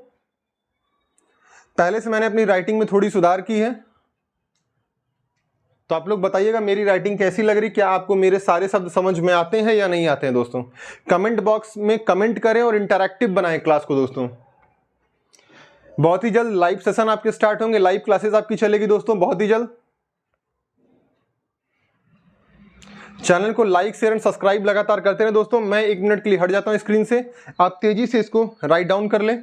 पहले से मैंने अपनी राइटिंग में थोड़ी सुधार की है, तो आप लोग बताइएगा मेरी राइटिंग कैसी लग रही, क्या आपको मेरे सारे शब्द समझ में आते हैं या नहीं आते हैं दोस्तों। कमेंट बॉक्स में कमेंट करें और इंटरैक्टिव बनाएं क्लास को दोस्तों। बहुत ही जल्द लाइव सेशन आपके स्टार्ट होंगे, लाइव क्लासेस आपकी चलेगी दोस्तों बहुत ही जल्द। चैनल को लाइक शेयर एंड सब्सक्राइब लगातार करते रहे दोस्तों। मैं 1 मिनट के लिए हट जाता हूं स्क्रीन से, आप तेजी से इसको राइट डाउन कर लें।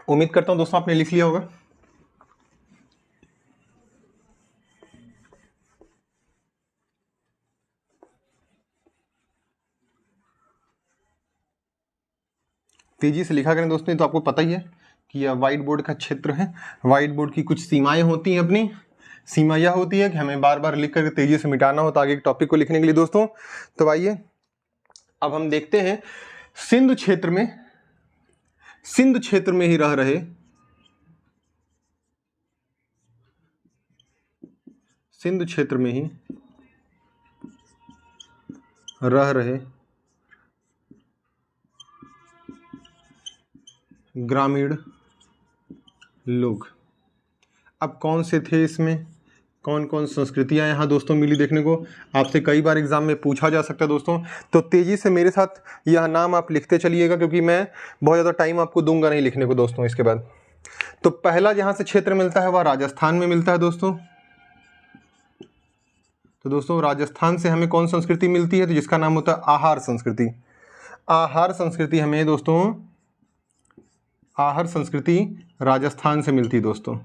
उम्मीद करता हूं दोस्तों आपने लिख लिया होगा। तेजी से लिखा करें दोस्तों, तो आपको पता ही है कि यह व्हाइट बोर्ड का क्षेत्र है। व्हाइट बोर्ड की कुछ सीमाएं होती हैं, अपनी सीमा यह होती है कि हमें बार बार लिख करके तेजी से मिटाना होता है आगे टॉपिक को लिखने के लिए दोस्तों। तो आइए अब हम देखते हैं सिंधु क्षेत्र में ही रह रहे सिंधु क्षेत्र में ही रह रहे ग्रामीण लोग। अब कौन से थे इसमें, कौन कौन संस्कृतियां यहाँ दोस्तों मिली देखने को, आपसे कई बार एग्जाम में पूछा जा सकता है दोस्तों। तो तेजी से मेरे साथ यह नाम आप लिखते चलिएगा, क्योंकि मैं बहुत ज़्यादा टाइम आपको दूंगा नहीं लिखने को दोस्तों इसके बाद। तो पहला जहाँ से क्षेत्र मिलता है वह राजस्थान में मिलता है दोस्तों। तो दोस्तों राजस्थान से हमें कौन संस्कृति मिलती है, तो जिसका नाम होता है आहार संस्कृति। आहार संस्कृति हमें दोस्तों, आहार संस्कृति राजस्थान से मिलती है दोस्तों।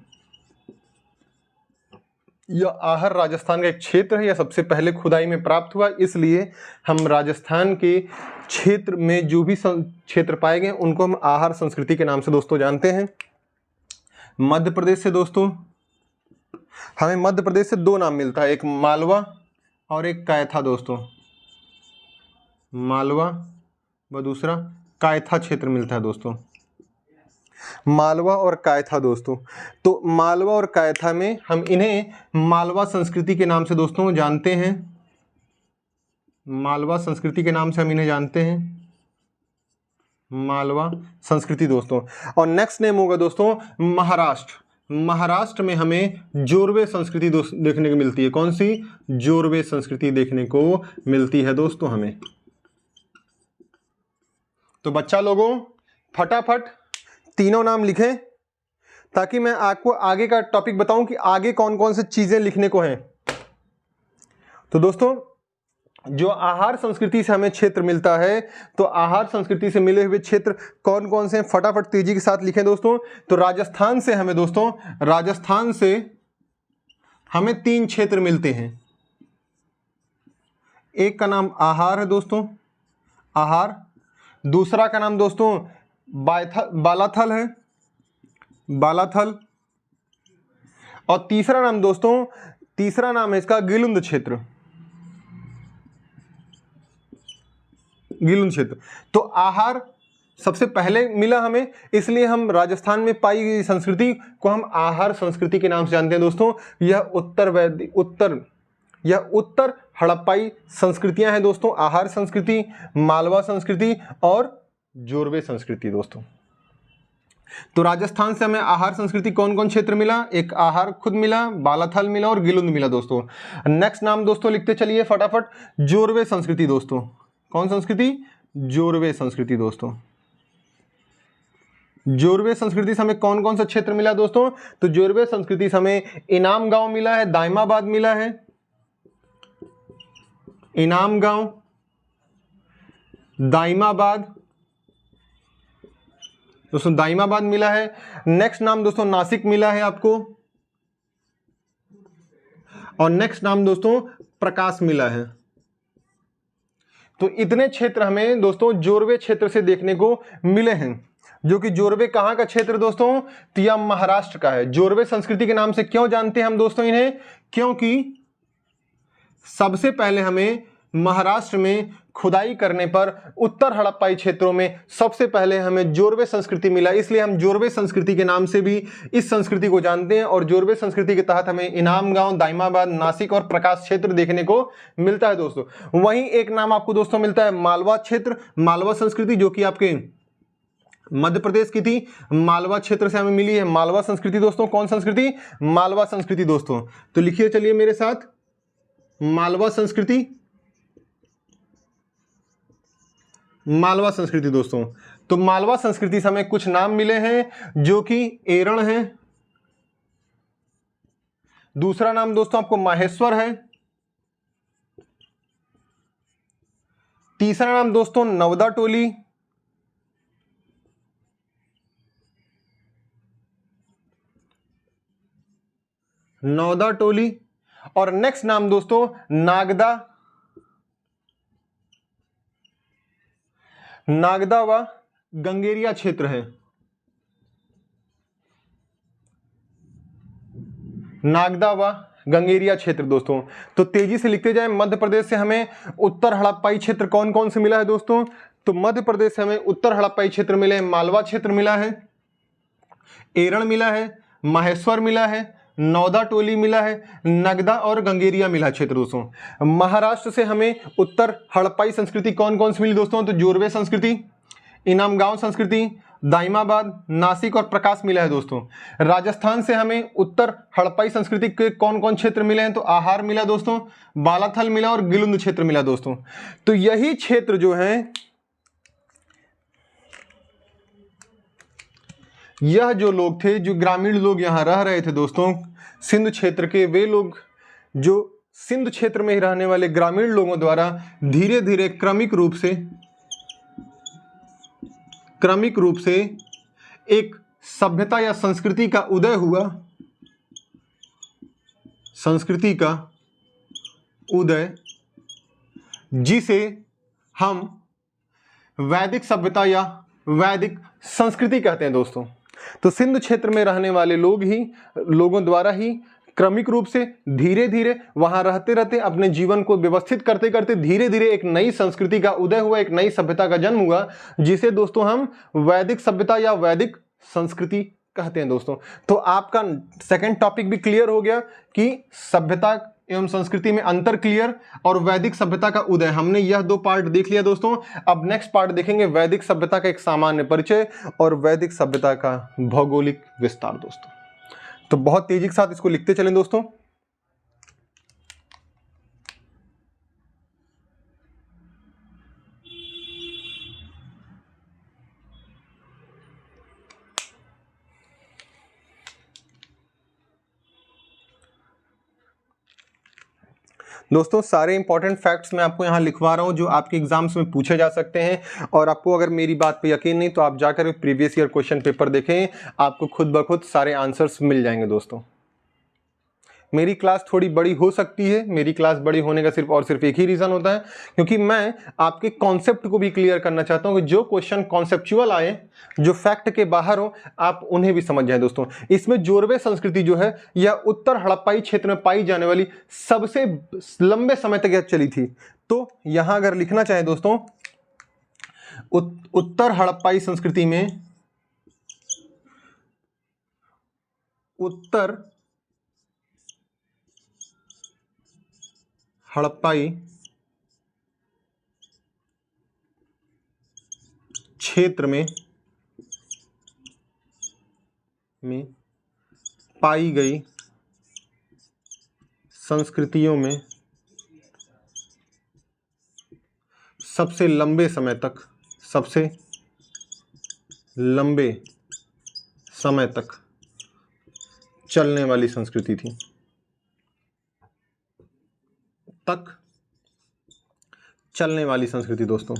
यह आहार राजस्थान का एक क्षेत्र है, यह सबसे पहले खुदाई में प्राप्त हुआ, इसलिए हम राजस्थान के क्षेत्र में जो भी क्षेत्र पाए गए उनको हम आहार संस्कृति के नाम से दोस्तों जानते हैं। मध्य प्रदेश से दोस्तों हमें मध्य प्रदेश से 2 नाम मिलता है, एक मालवा और एक कायथा दोस्तों। मालवा व दूसरा कायथा क्षेत्र मिलता है दोस्तों। मालवा और कायथा दोस्तों, तो मालवा और कायथा में हम इन्हें मालवा संस्कृति के नाम से दोस्तों जानते हैं। मालवा संस्कृति के नाम से हम इन्हें जानते हैं, मालवा संस्कृति दोस्तों। और नेक्स्ट नेम होगा दोस्तों महाराष्ट्र। महाराष्ट्र में हमें जोरवे संस्कृति देखने को मिलती है। कौन सी? जोरवे संस्कृति देखने को मिलती है दोस्तों हमें। तो बच्चा लोगों फटाफट तीनों नाम लिखें, ताकि मैं आपको आगे का टॉपिक बताऊं कि आगे कौन कौन से चीजें लिखने को हैं। तो दोस्तों जो आहार संस्कृति से हमें क्षेत्र मिलता है, तो आहार संस्कृति से मिले हुए क्षेत्र कौन कौन से हैं, फटाफट तेजी के साथ लिखें दोस्तों। तो राजस्थान से हमें दोस्तों, राजस्थान से हमें 3 क्षेत्र मिलते हैं। एक का नाम आहार है दोस्तों, आहार। दूसरा का नाम दोस्तों बालाथल है, बालाथल। और तीसरा नाम दोस्तों, तीसरा नाम है इसका गिलुंद क्षेत्र, गिलुंद क्षेत्र। तो आहार सबसे पहले मिला हमें, इसलिए हम राजस्थान में पाई गई संस्कृति को हम आहार संस्कृति के नाम से जानते हैं दोस्तों। यह उत्तर हड़प्पाई संस्कृतियां हैं दोस्तों, आहार संस्कृति, मालवा संस्कृति और जोरवे संस्कृति दोस्तों। तो राजस्थान से हमें आहार संस्कृति कौन कौन क्षेत्र मिला? एक आहार खुद मिला, बालाथल मिला और गिलुंद मिला दोस्तों। नेक्स्ट नाम दोस्तों लिखते चलिए फटाफट, जोरवे संस्कृति दोस्तों। कौन संस्कृति? जोरवे संस्कृति दोस्तों। जोरवे संस्कृति से हमें कौन कौन सा क्षेत्र मिला दोस्तों? तो जोरवे संस्कृति से हमें इनाम गांव मिला है, दाइमाबाद मिला है, इनाम गांव, दाइमाबाद दोस्तों, दाइमाबाद मिला है। नेक्स्ट नाम दोस्तों नासिक मिला है आपको, और नेक्स्ट नाम दोस्तों प्रकाश मिला है। तो इतने क्षेत्र हमें दोस्तों जोरवे क्षेत्र से देखने को मिले हैं, जो कि जोरवे कहां का क्षेत्र दोस्तों? तो यह महाराष्ट्र का है। जोरवे संस्कृति के नाम से क्यों जानते हैं हम दोस्तों इन्हें? क्योंकि सबसे पहले हमें महाराष्ट्र में खुदाई करने पर उत्तर हड़प्पाई क्षेत्रों में सबसे पहले हमें जोरवे संस्कृति मिला, इसलिए हम जोरवे संस्कृति के नाम से भी इस संस्कृति को जानते हैं। और जोरवे संस्कृति के तहत हमें इनाम गांव, दाइमाबाद, नासिक और प्रकाश क्षेत्र देखने को मिलता है दोस्तों। वहीं एक नाम आपको दोस्तों मिलता है मालवा क्षेत्र, मालवा संस्कृति, जो कि आपके मध्य प्रदेश की थी। मालवा क्षेत्र से हमें मिली है मालवा संस्कृति दोस्तों। कौन संस्कृति? मालवा संस्कृति दोस्तों। तो लिखिए चलिए मेरे साथ, मालवा संस्कृति, मालवा संस्कृति दोस्तों। तो मालवा संस्कृति से हमें कुछ नाम मिले हैं, जो कि एरण है, दूसरा नाम दोस्तों आपको माहेश्वर है, तीसरा नाम दोस्तों नवदा टोली, नवदा टोली, और नेक्स्ट नाम दोस्तों नागदा, नागदा व गंगेरिया क्षेत्र है, नागदा व गंगेरिया क्षेत्र दोस्तों। तो तेजी से लिखते जाए, मध्य प्रदेश से हमें उत्तर हड़प्पाई क्षेत्र कौन कौन से मिला है दोस्तों? तो मध्य प्रदेश से हमें उत्तर हड़प्पाई क्षेत्र मिले, मालवा क्षेत्र मिला है, एरण मिला है, माहेश्वर मिला है, नौदा टोली मिला है, नगदा और गंगेरिया मिला क्षेत्र दोस्तों। महाराष्ट्र से हमें उत्तर हड़प्पाई संस्कृति कौन कौन सी मिली दोस्तों? तो जोरवे संस्कृति, इनाम गांव संस्कृति, दाइमाबाद, नासिक और प्रकाश मिला है दोस्तों। राजस्थान से हमें उत्तर हड़प्पाई संस्कृति के कौन कौन क्षेत्र मिले हैं? तो आहार मिला दोस्तों, बालाथल मिला और गिलुंद क्षेत्र मिला दोस्तों। तो यही क्षेत्र जो है, यह जो लोग थे, जो ग्रामीण लोग यहां रह रहे थे दोस्तों सिंध क्षेत्र के, वे लोग जो सिंध क्षेत्र में ही रहने वाले ग्रामीण लोगों द्वारा धीरे धीरे क्रमिक रूप से एक सभ्यता या संस्कृति का उदय हुआ, संस्कृति का उदय, जिसे हम वैदिक सभ्यता या वैदिक संस्कृति कहते हैं दोस्तों। तो सिंध क्षेत्र में रहने वाले लोगों द्वारा ही क्रमिक रूप से धीरे धीरे वहां रहते रहते अपने जीवन को व्यवस्थित करते करते धीरे धीरे एक नई संस्कृति का उदय हुआ, एक नई सभ्यता का जन्म हुआ, जिसे दोस्तों हम वैदिक सभ्यता या वैदिक संस्कृति कहते हैं दोस्तों। तो आपका सेकंड टॉपिक भी क्लियर हो गया कि सभ्यता एवं संस्कृति में अंतर क्लियर, और वैदिक सभ्यता का उदय। हमने यह दो पार्ट देख लिया दोस्तों। अब नेक्स्ट पार्ट देखेंगे वैदिक सभ्यता का एक सामान्य परिचय और वैदिक सभ्यता का भौगोलिक विस्तार दोस्तों। तो बहुत तेजी के साथ इसको लिखते चलें दोस्तों। दोस्तों सारे इंपॉर्टेंट फैक्ट्स मैं आपको यहाँ लिखवा रहा हूँ, जो आपके एग्जाम्स में पूछे जा सकते हैं। और आपको अगर मेरी बात पे यकीन नहीं तो आप जाकर प्रीवियस ईयर क्वेश्चन पेपर देखें, आपको खुद ब खुद सारे आंसर्स मिल जाएंगे दोस्तों। मेरी क्लास थोड़ी बड़ी हो सकती है, मेरी क्लास बड़ी होने का सिर्फ और सिर्फ एक ही रीज़न होता है, क्योंकि मैं आपके कॉन्सेप्ट को भी क्लियर करना चाहता हूं कि जो क्वेश्चन कॉन्सेप्चुअल आए, जो फैक्ट के बाहर हो, आप उन्हें भी समझ जाएं दोस्तों। इसमें जोरवे संस्कृति जो है यह उत्तर हड़प्पाई क्षेत्र में पाई जाने वाली सबसे लंबे समय तक यह चली थी। तो यहां अगर लिखना चाहें दोस्तों, उत्तर हड़प्पाई संस्कृति में, उत्तर हड़प्पाई क्षेत्र में पाई गई संस्कृतियों में सबसे लंबे समय तक, सबसे लंबे समय तक चलने वाली संस्कृति थी, तक चलने वाली संस्कृति दोस्तों।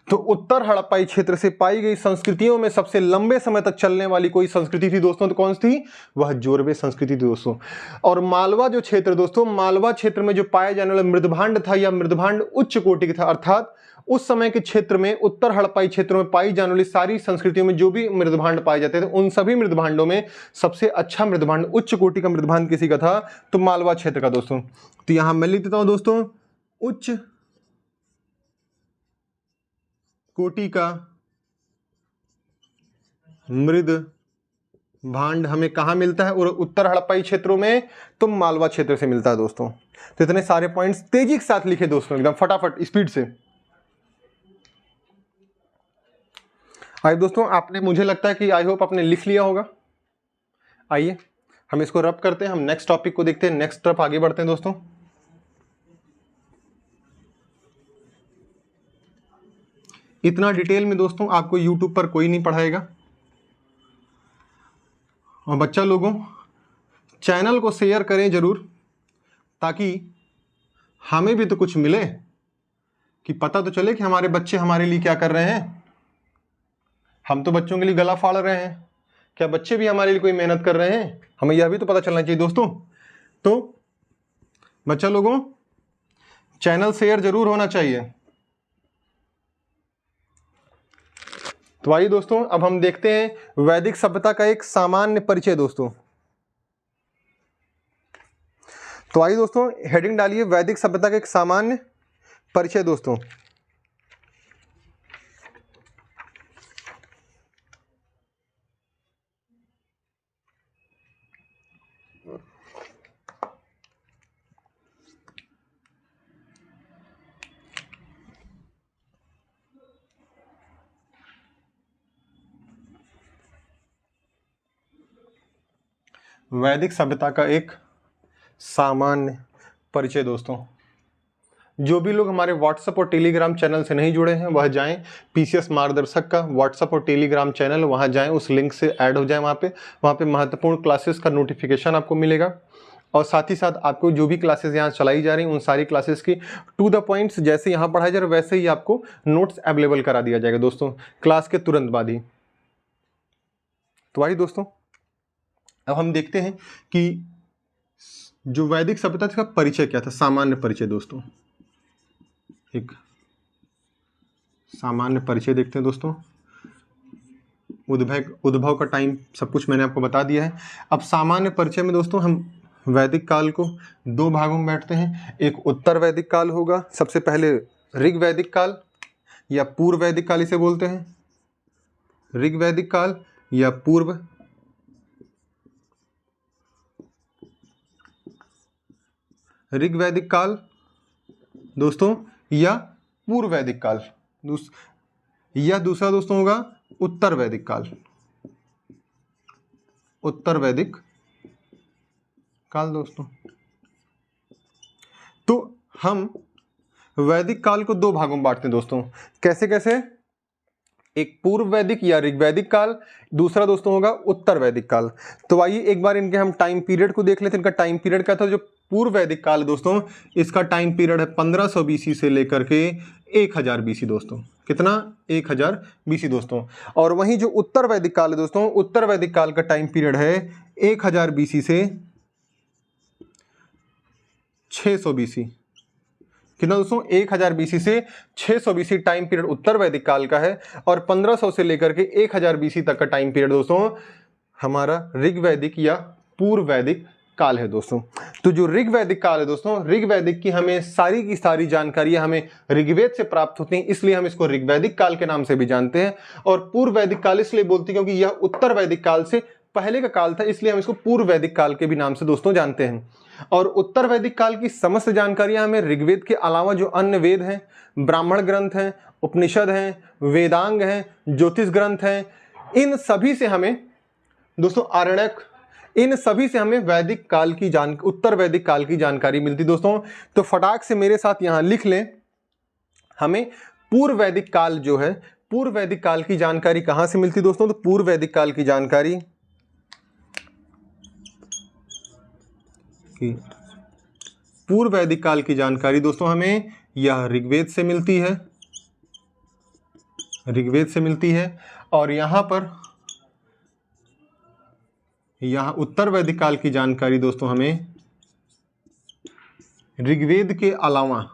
तो उत्तर हड़प्पाई क्षेत्र से पाई गई संस्कृतियों में सबसे लंबे समय तक चलने वाली कोई संस्कृति थी दोस्तों, तो कौन सी थी? वह जोरवे संस्कृति थी दोस्तों। और मालवा जो क्षेत्र दोस्तों, मालवा क्षेत्र में जो पाया जाने वाला मृदभांड था, यह मृदभांड उच्च कोटि का था, अर्थात उस समय के क्षेत्र में, उत्तर हड़प्पाई क्षेत्रों में पाई जाने वाली सारी संस्कृतियों में जो भी मृदभांड पाए जाते थे, उन सभी मृदभांडों में सबसे अच्छा मृदभांड, उच्च कोटि का मृदभांड किसी का था? तो मालवा क्षेत्र का दोस्तों। तो यहां मैं लिख देता हूं दोस्तों, उच्च कोटि का मृद भांड हमें कहां मिलता है? और उत्तर हड़प्पाई क्षेत्रों में, तो मालवा क्षेत्र से मिलता है दोस्तों। तो इतने सारे पॉइंट्स तेजी के साथ लिखे दोस्तों, एकदम फटाफट स्पीड से। आइए दोस्तों, आपने, मुझे लगता है कि आई होप आपने लिख लिया होगा। आइए हम इसको रब करते हैं, हम नेक्स्ट टॉपिक को देखते हैं, नेक्स्ट तरफ आगे बढ़ते हैं दोस्तों। इतना डिटेल में दोस्तों आपको YouTube पर कोई नहीं पढ़ाएगा। और बच्चा लोगों, चैनल को शेयर करें जरूर, ताकि हमें भी तो कुछ मिले, कि पता तो चले कि हमारे बच्चे हमारे लिए क्या कर रहे हैं। हम तो बच्चों के लिए गला फाड़ रहे हैं, क्या बच्चे भी हमारे लिए कोई मेहनत कर रहे हैं? हमें यह भी तो पता चलना चाहिए दोस्तों। तो बच्चा लोगों, चैनल शेयर जरूर होना चाहिए। तो आइए दोस्तों, अब हम देखते हैं वैदिक सभ्यता का एक सामान्य परिचय दोस्तों। तो आइए दोस्तों, हेडिंग डालिए, वैदिक सभ्यता का एक सामान्य परिचय दोस्तों। वैदिक सभ्यता का एक सामान्य परिचय दोस्तों। जो भी लोग हमारे व्हाट्सएप और टेलीग्राम चैनल से नहीं जुड़े हैं, वह जाएं, पीसीएस मार्गदर्शक का व्हाट्सएप और टेलीग्राम चैनल, वहां जाएं, उस लिंक से ऐड हो जाएं। वहां पे महत्वपूर्ण क्लासेस का नोटिफिकेशन आपको मिलेगा। और साथ ही साथ आपको जो भी क्लासेस यहाँ चलाई जा रही हैं, उन सारी क्लासेस की टू द पॉइंट्स, जैसे यहाँ पढ़ाया जा रहा है वैसे ही आपको नोट्स अवेलेबल करा दिया जाएगा दोस्तों, क्लास के तुरंत बाद ही। तो आइए दोस्तों, अब हम देखते हैं कि जो वैदिक सभ्यता का परिचय क्या था, सामान्य परिचय दोस्तों। एक सामान्य परिचय देखते हैं दोस्तों। उद्भव का टाइम सब कुछ मैंने आपको बता दिया है। अब सामान्य परिचय में दोस्तों हम वैदिक काल को दो भागों में बांटते हैं। एक उत्तर वैदिक काल होगा, सबसे पहले ऋग वैदिक काल या पूर्व वैदिक काल इसे बोलते हैं, ऋग वैदिक काल या पूर्व ऋग वैदिक काल दोस्तों, या पूर्व वैदिक काल, या दूसरा दोस्तों होगा उत्तर वैदिक काल, उत्तर वैदिक काल दोस्तों। तो हम वैदिक काल को दो भागों में बांटते हैं दोस्तों। कैसे कैसे? एक पूर्व वैदिक या ऋग वैदिक काल, दूसरा दोस्तों होगा उत्तर वैदिक काल। तो आइए एक बार इनके हम टाइम पीरियड को देख लेते हैं। इनका टाइम पीरियड क्या था? जो पूर्व वैदिक काल दोस्तों, इसका टाइम पीरियड है 1500 बीसी से लेकर के 1000 बीसी दोस्तों। कितना? 1000 बीसी दोस्तों। और वहीं जो उत्तर वैदिक काल है दोस्तों, उत्तर वैदिक काल का टाइम पीरियड है 1000 बीसी से 600 बीसी। कितना दोस्तों? 1000 बीसी से 600 बीसी टाइम पीरियड उत्तर वैदिक काल का है। और 1500 से लेकर के 1000 बीसी तक का टाइम पीरियड दोस्तों हमारा ऋग वैदिक या पूर्व वैदिक काल है दोस्तों। तो जो ऋग वैदिक काल है दोस्तों, ऋग वैदिक की हमें सारी की सारी जानकारियां हमें ऋग्वेद से प्राप्त होती हैं, इसलिए हम इसको ऋग वैदिक काल के नाम से भी जानते हैं। और पूर्व वैदिक काल इसलिए बोलते हैं क्योंकि यह उत्तर वैदिक काल से पहले का काल था, इसलिए हम इसको पूर्व वैदिक काल के भी नाम से दोस्तों जानते हैं। और उत्तर वैदिक काल की समस्त जानकारियां हमें ऋग्वेद के अलावा जो अन्य वेद हैं, ब्राह्मण ग्रंथ हैं, उपनिषद हैं, वेदांग हैं, ज्योतिष ग्रंथ हैं, इन सभी से हमें दोस्तों आरण्यक, इन सभी से हमें वैदिक काल की उत्तर वैदिक काल की जानकारी मिलती दोस्तों। तो फटाक से मेरे साथ यहां लिख लें, हमें पूर्व वैदिक काल जो है, पूर्व वैदिक काल की जानकारी कहां से मिलती दोस्तों? तो पूर्व वैदिक काल की जानकारी पूर्व वैदिक काल की जानकारी दोस्तों हमें यह ऋग्वेद से मिलती है, ऋग्वेद से मिलती है। और यहां पर यहां उत्तर वैदिक काल की जानकारी दोस्तों हमें ऋग्वेद के अलावा,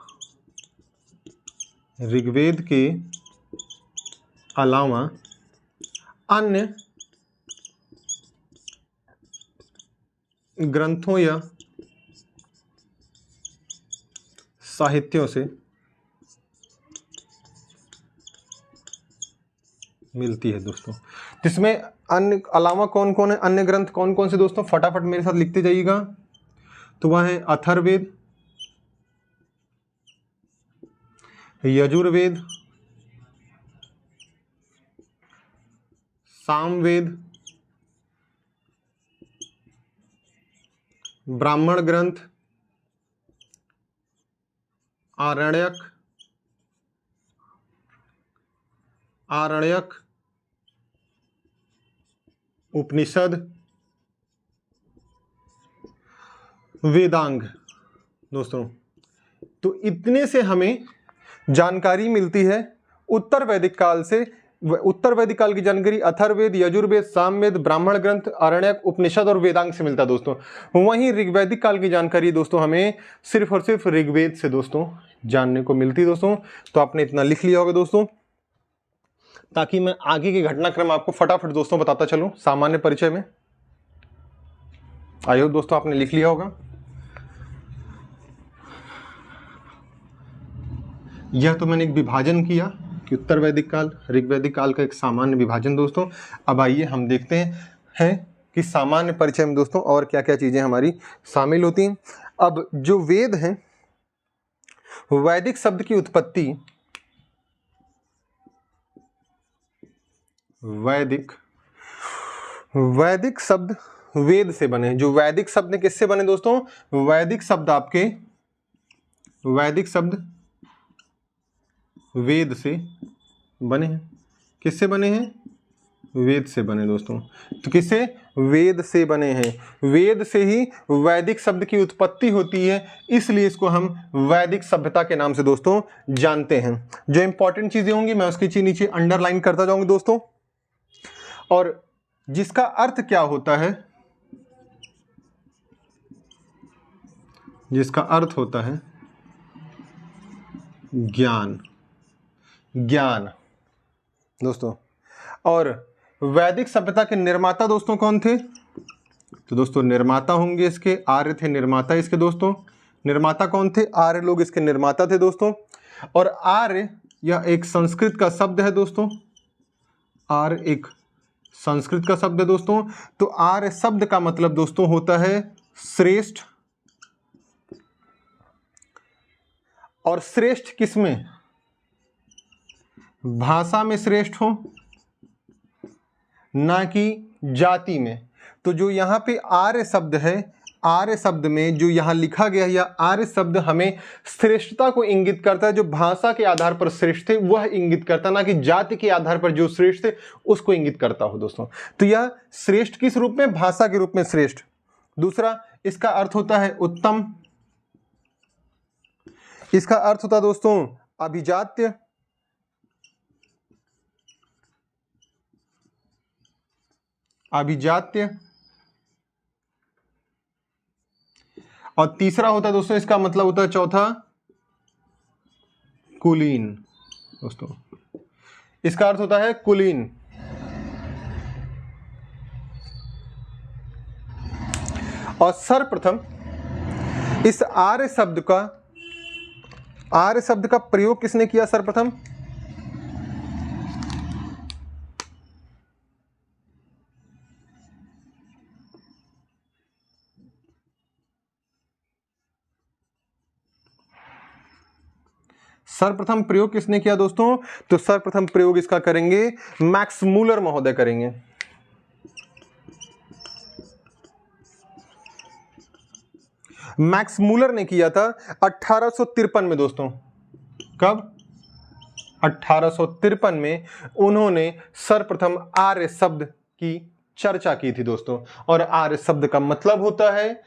ऋग्वेद के अलावा अन्य ग्रंथों या साहित्यों से मिलती है दोस्तों। जिसमें अन्य अलावा कौन कौन है, अन्य ग्रंथ कौन कौन से दोस्तों? फटाफट मेरे साथ लिखते जाइएगा। तो वह है अथर्ववेद, यजुर्वेद, सामवेद, ब्राह्मण ग्रंथ, आरण्यक, उपनिषद, वेदांग दोस्तों। तो इतने से हमें जानकारी मिलती है उत्तर वैदिक काल से। उत्तर वैदिक काल की जानकारी अथर्ववेद, यजुर्वेद, सामवेद, ब्राह्मण ग्रंथ, आरण्यक, उपनिषद और वेदांग से मिलता है दोस्तों। वहीं ऋग्वैदिक काल की जानकारी दोस्तों हमें सिर्फ और सिर्फ ऋग्वेद से दोस्तों जानने को मिलती है दोस्तों। तो आपने इतना लिख लिया होगा दोस्तों, ताकि मैं आगे के घटनाक्रम आपको फटाफट दोस्तों बताता चलूं सामान्य परिचय में। आई होप दोस्तों आपने लिख लिया होगा। यह तो मैंने एक विभाजन किया कि उत्तर वैदिक काल, ऋग्वैदिक काल का एक सामान्य विभाजन दोस्तों। अब आइए हम देखते हैं कि सामान्य परिचय में दोस्तों और क्या क्या चीजें हमारी शामिल होती हैं। अब जो वेद हैं, वैदिक शब्द की उत्पत्ति, वैदिक शब्द वेद से बने। जो वैदिक शब्द किससे बने दोस्तों? वैदिक शब्द आपके, वैदिक शब्द वेद से बने हैं। किससे बने हैं? वेद से बने दोस्तों। तो किससे? वेद से बने हैं। वेद से ही वैदिक शब्द की उत्पत्ति होती है, इसलिए इसको हम वैदिक सभ्यता के नाम से दोस्तों जानते हैं। जो इंपॉर्टेंट चीजें होंगी मैं उसके नीचे अंडरलाइन करता जाऊंगा दोस्तों। और जिसका अर्थ क्या होता है, जिसका अर्थ होता है ज्ञान, ज्ञान दोस्तों। और वैदिक सभ्यता के निर्माता दोस्तों कौन थे? तो दोस्तों निर्माता होंगे इसके, आर्य थे निर्माता इसके दोस्तों। निर्माता कौन थे? आर्य लोग इसके निर्माता थे दोस्तों। और आर्य यह एक संस्कृत का शब्द है दोस्तों। आर्य एक संस्कृत का शब्द है दोस्तों। तो आर्य शब्द का मतलब दोस्तों होता है श्रेष्ठ। और श्रेष्ठ किसमें? भाषा में श्रेष्ठ हो, ना कि जाति में। तो जो यहाँ पे आर्य शब्द है, आर्य शब्द में जो यहाँ लिखा गया है, यह आर्य शब्द हमें श्रेष्ठता को इंगित करता है। जो भाषा के आधार पर श्रेष्ठ थे वह इंगित करता, ना कि जाति के आधार पर जो श्रेष्ठ थे उसको इंगित करता हो दोस्तों। तो यह श्रेष्ठ किस रूप में? भाषा के रूप में श्रेष्ठ। दूसरा, इसका अर्थ होता है उत्तम। इसका अर्थ होता है दोस्तों अभिजात्य। अभिजात्य। और तीसरा होता है दोस्तों, इसका मतलब होता है चौथा कुलीन दोस्तों। इसका अर्थ होता है कुलीन। और सर्वप्रथम इस आर्य शब्द का प्रयोग किसने किया? सर्वप्रथम सर्वप्रथम प्रयोग किसने किया दोस्तों? तो सर्वप्रथम प्रयोग इसका करेंगे मैक्स मूलर महोदय करेंगे। मैक्स मूलर ने किया था 1853 में दोस्तों। कब? 1853 में उन्होंने सर्वप्रथम आर्य शब्द की चर्चा की थी दोस्तों। और आर्य शब्द का मतलब होता है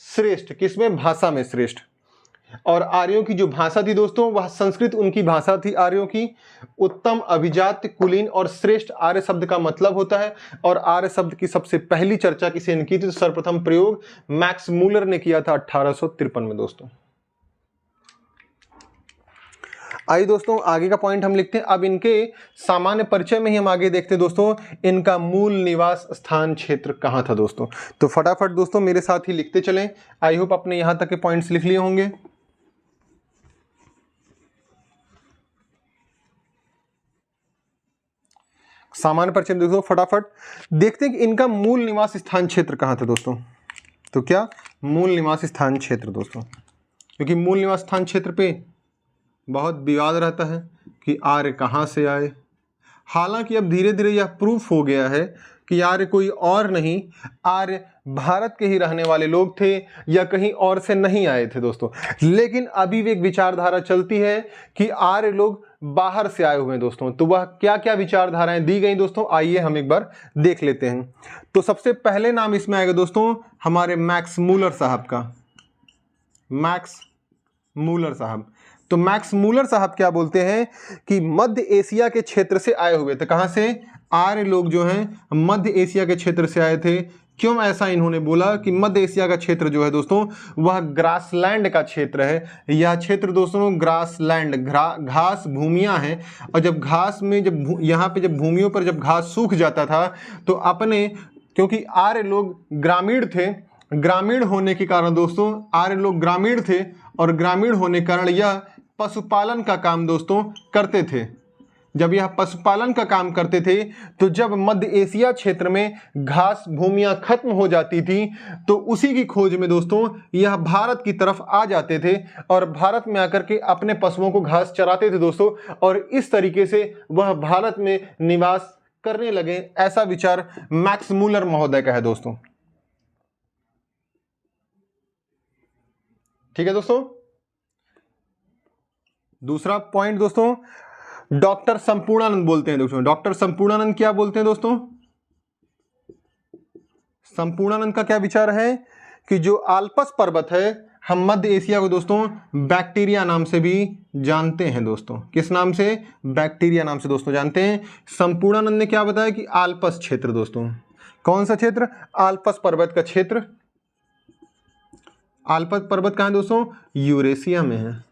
श्रेष्ठ, किसमें? भाषा में श्रेष्ठ। और आर्यों की जो भाषा थी दोस्तों वह संस्कृत उनकी भाषा थी आर्यों की। उत्तम, अभिजात, कुलीन और श्रेष्ठ आर्य शब्द का मतलब होता है। और आर्य शब्द की सबसे पहली चर्चा किसी ने की थी? सर्वप्रथम प्रयोग मैक्स मूलर ने किया था 1853 में दोस्तों। आइए दोस्तों आगे का पॉइंट हम लिखते हैं। अब इनके सामान्य परिचय में ही हम आगे देखते हैं दोस्तों, इनका मूल निवास स्थान क्षेत्र कहाँ था दोस्तों। तो फटाफट दोस्तों मेरे साथ ही लिखते चलें। आई होप आपने यहां तक के पॉइंट्स लिख लिए होंगे। सामान्य परिचय में दोस्तों फटाफट देखते हैं कि इनका मूल निवास स्थान क्षेत्र कहाँ था दोस्तों। तो क्या मूल निवास स्थान क्षेत्र दोस्तों, क्योंकि मूल निवास स्थान क्षेत्र पे बहुत विवाद रहता है कि आर्य कहाँ से आए। हालांकि अब धीरे धीरे यह प्रूफ हो गया है कि आर्य कोई और नहीं, आर्य भारत के ही रहने वाले लोग थे या कहीं और से नहीं आए थे दोस्तों। लेकिन अभी भी एक विचारधारा चलती है कि आर्य लोग बाहर से आए हुए हैं दोस्तों। तो वह क्या क्या विचारधाराएं दी गई दोस्तों, आइए हम एक बार देख लेते हैं। तो सबसे पहले नाम इसमें आएगा दोस्तों हमारे मैक्स मूलर साहब का। मैक्स मूलर साहब। तो मैक्स मूलर साहब क्या बोलते हैं कि मध्य एशिया के क्षेत्र से आए हुए थे। कहां से? आर्य लोग जो हैं मध्य एशिया के क्षेत्र से आए थे। क्यों ऐसा इन्होंने बोला कि मध्य एशिया का क्षेत्र जो है दोस्तों वह ग्रासलैंड का क्षेत्र है। यह क्षेत्र दोस्तों ग्रासलैंड, घास भूमियां हैं। और जब घास में जब यहाँ पे जब भूमियों पर जब घास सूख जाता था तो अपने, क्योंकि आर्य लोग ग्रामीण थे, ग्रामीण होने के कारण दोस्तों आर्य लोग ग्रामीण थे और ग्रामीण होने के कारण यह पशुपालन का काम दोस्तों करते थे। जब यह पशुपालन का काम करते थे तो जब मध्य एशिया क्षेत्र में घास भूमियां खत्म हो जाती थी तो उसी की खोज में दोस्तों यह भारत की तरफ आ जाते थे और भारत में आकर के अपने पशुओं को घास चराते थे दोस्तों। और इस तरीके से वह भारत में निवास करने लगे। ऐसा विचार मैक्स मूलर महोदय का है दोस्तों। ठीक है दोस्तों। दूसरा पॉइंट दोस्तों डॉक्टर संपूर्णानंद बोलते हैं दोस्तों। डॉक्टर संपूर्णानंद क्या बोलते हैं दोस्तों? संपूर्णानंद का क्या विचार है कि जो आल्पस पर्वत है, हम मध्य एशिया को दोस्तों बैक्टीरिया नाम से भी जानते हैं दोस्तों। किस नाम से? बैक्टीरिया नाम से दोस्तों जानते हैं। संपूर्णानंद ने क्या बताया कि आल्पस क्षेत्र दोस्तों। कौन सा क्षेत्र? आल्पस पर्वत का क्षेत्र। आल्पस पर्वत कहां है दोस्तों? यूरेशिया में है।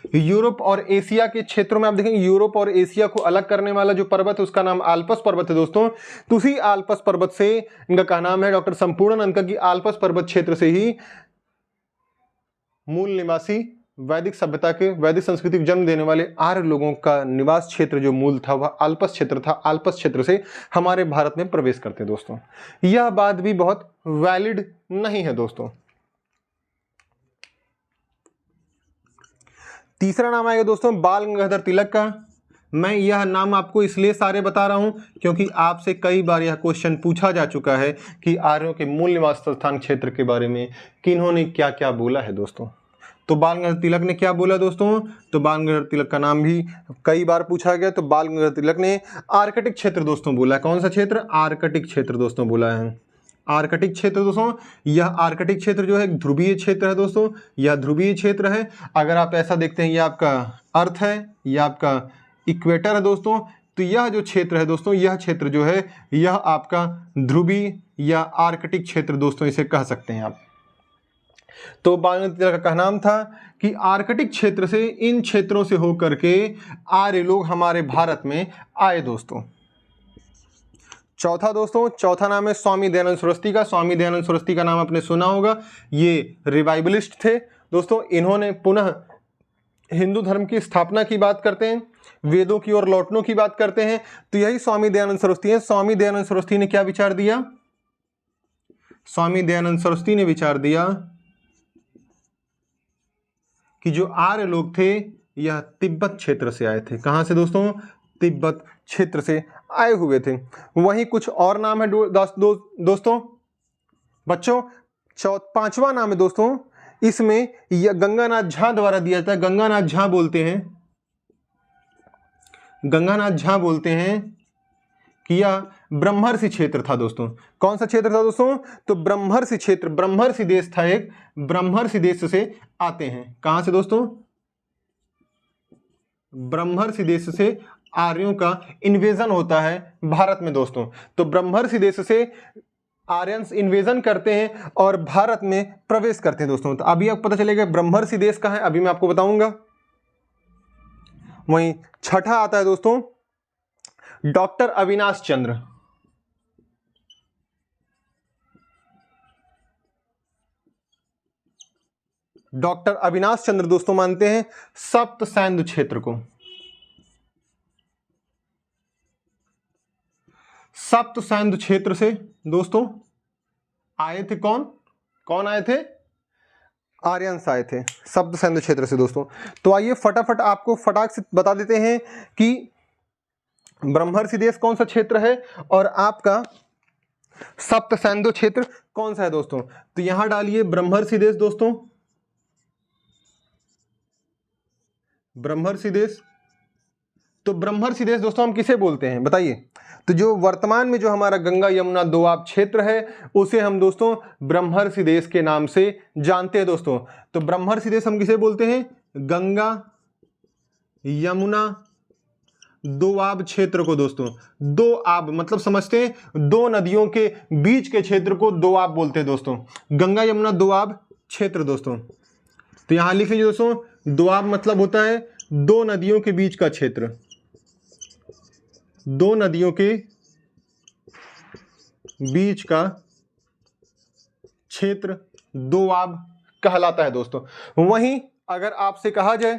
यूरोप और एशिया के क्षेत्रों में आप देखेंगे यूरोप और एशिया को अलग करने वाला जो पर्वत है उसका नाम आल्पस पर्वत है दोस्तों। तो उसी आल्पस पर्वत से इनका क्या नाम है डॉक्टर संपूर्णानंद का, कि आल्पस पर्वत क्षेत्र से ही मूल निवासी वैदिक सभ्यता के, वैदिक संस्कृति को जन्म देने वाले आर्य लोगों का निवास क्षेत्र जो मूल था वह आल्पस क्षेत्र था। आल्पस क्षेत्र से हमारे भारत में प्रवेश करते दोस्तों। यह बात भी बहुत वैलिड नहीं है दोस्तों। तीसरा नाम आएगा दोस्तों बाल गंगाधर तिलक का। मैं यह नाम आपको इसलिए सारे बता रहा हूं क्योंकि आपसे कई बार यह क्वेश्चन पूछा जा चुका है कि आर्यों के मूल निवास स्थान क्षेत्र के बारे में किन्होंने क्या क्या बोला है दोस्तों। तो बाल गंगाधर तिलक ने क्या बोला दोस्तों? तो बाल गंगाधर तिलक का नाम भी कई बार पूछा गया। तो बाल गंगाधर तिलक ने आर्कटिक क्षेत्र दोस्तों बोला है। कौन सा क्षेत्र? आर्कटिक क्षेत्र दोस्तों बोला है। आर्कटिक क्षेत्र दोस्तों, यह आर्कटिक क्षेत्र जो है एक ध्रुवीय क्षेत्र है दोस्तों। यह ध्रुवीय क्षेत्र है। अगर आप ऐसा देखते हैं, यह आपका अर्थ है, यह आपका इक्वेटर है दोस्तों। तो यह जो क्षेत्र है दोस्तों, यह क्षेत्र जो है यह आपका ध्रुवीय या आर्कटिक क्षेत्र दोस्तों इसे कह सकते हैं आप। तो बाल गंगाधर तिलक का नाम था कि आर्कटिक क्षेत्र से, इन क्षेत्रों से होकर के आर्य लोग हमारे भारत में आए दोस्तों। चौथा दोस्तों, चौथा नाम है स्वामी दयानंद सरस्वती का। स्वामी दयानंद सरस्वती का नाम आपने सुना होगा। ये रिवाइवलिस्ट थे दोस्तों। इन्होंने पुनः हिंदू धर्म की स्थापना की बात करते हैं, वेदों की ओर लौटने की बात करते हैं। तो यही स्वामी दयानंद सरस्वती हैं। स्वामी दयानंद सरस्वती ने क्या विचार दिया? स्वामी दयानंद सरस्वती ने विचार दिया कि जो आर्य लोग थे यह तिब्बत क्षेत्र से आए थे। कहां से दोस्तों? तिब्बत क्षेत्र से आए हुए थे। वहीं कुछ और नाम है दोस्तों। बच्चों पांचवा नाम है दोस्तों, इसमें यह गंगानाथ झा द्वारा दिया जाता है। गंगानाथ झा बोलते हैं, गंगानाथ झा बोलते हैं कि यह ब्रह्मर्षि क्षेत्र था दोस्तों। कौन सा क्षेत्र था दोस्तों? तो ब्रह्मर्षि क्षेत्र, ब्रह्मर्षि देश था एक, ब्रह्मर्षि देश से आते हैं। कहां से दोस्तों? ब्रह्मर्षि देश से आर्यों का इन्वेजन होता है भारत में दोस्तों। तो ब्रह्मर्षि देश से आर्यंस इन्वेजन करते हैं और भारत में प्रवेश करते हैं दोस्तों। तो अभी आपको पता चलेगा ब्रह्मर्षि देश का है, अभी मैं आपको बताऊंगा। वहीं छठा आता है दोस्तों डॉक्टर अविनाश चंद्र। डॉक्टर अविनाश चंद्र दोस्तों मानते हैं सप्त सैंधु क्षेत्र को। सप्त सैंधु क्षेत्र से दोस्तों आए थे कौन? कौन आए थे? आर्यंस आए थे सप्त सैंधु क्षेत्र से दोस्तों। तो आइए फटाफट आपको फटाक से बता देते हैं कि ब्रह्मर्षि देश कौन सा क्षेत्र है और आपका सप्त सैंधु क्षेत्र कौन सा है दोस्तों। तो यहां डालिए ब्रह्मर्षि देश दोस्तों, ब्रह्मर्षि देश। तो ब्रह्मर्षि देश दोस्तों हम किसे बोलते हैं बताइए? तो जो वर्तमान में जो हमारा गंगा यमुना दोआब क्षेत्र है उसे हम दोस्तों ब्रह्मर्षि देश के नाम से जानते हैं दोस्तों। तो ब्रह्मर्षि देश हम किसे बोलते हैं? गंगा यमुना दोआब क्षेत्र को दोस्तों। दो आब मतलब समझते हैं दो नदियों के बीच के क्षेत्र को दोआब बोलते हैं दोस्तों। गंगा यमुना दोआब क्षेत्र दोस्तों। तो यहां लिख लीजिए दोस्तों, दोआब मतलब होता है दो नदियों के बीच का क्षेत्र, दो नदियों के बीच का क्षेत्र दोआब कहलाता है दोस्तों। वहीं अगर आपसे कहा जाए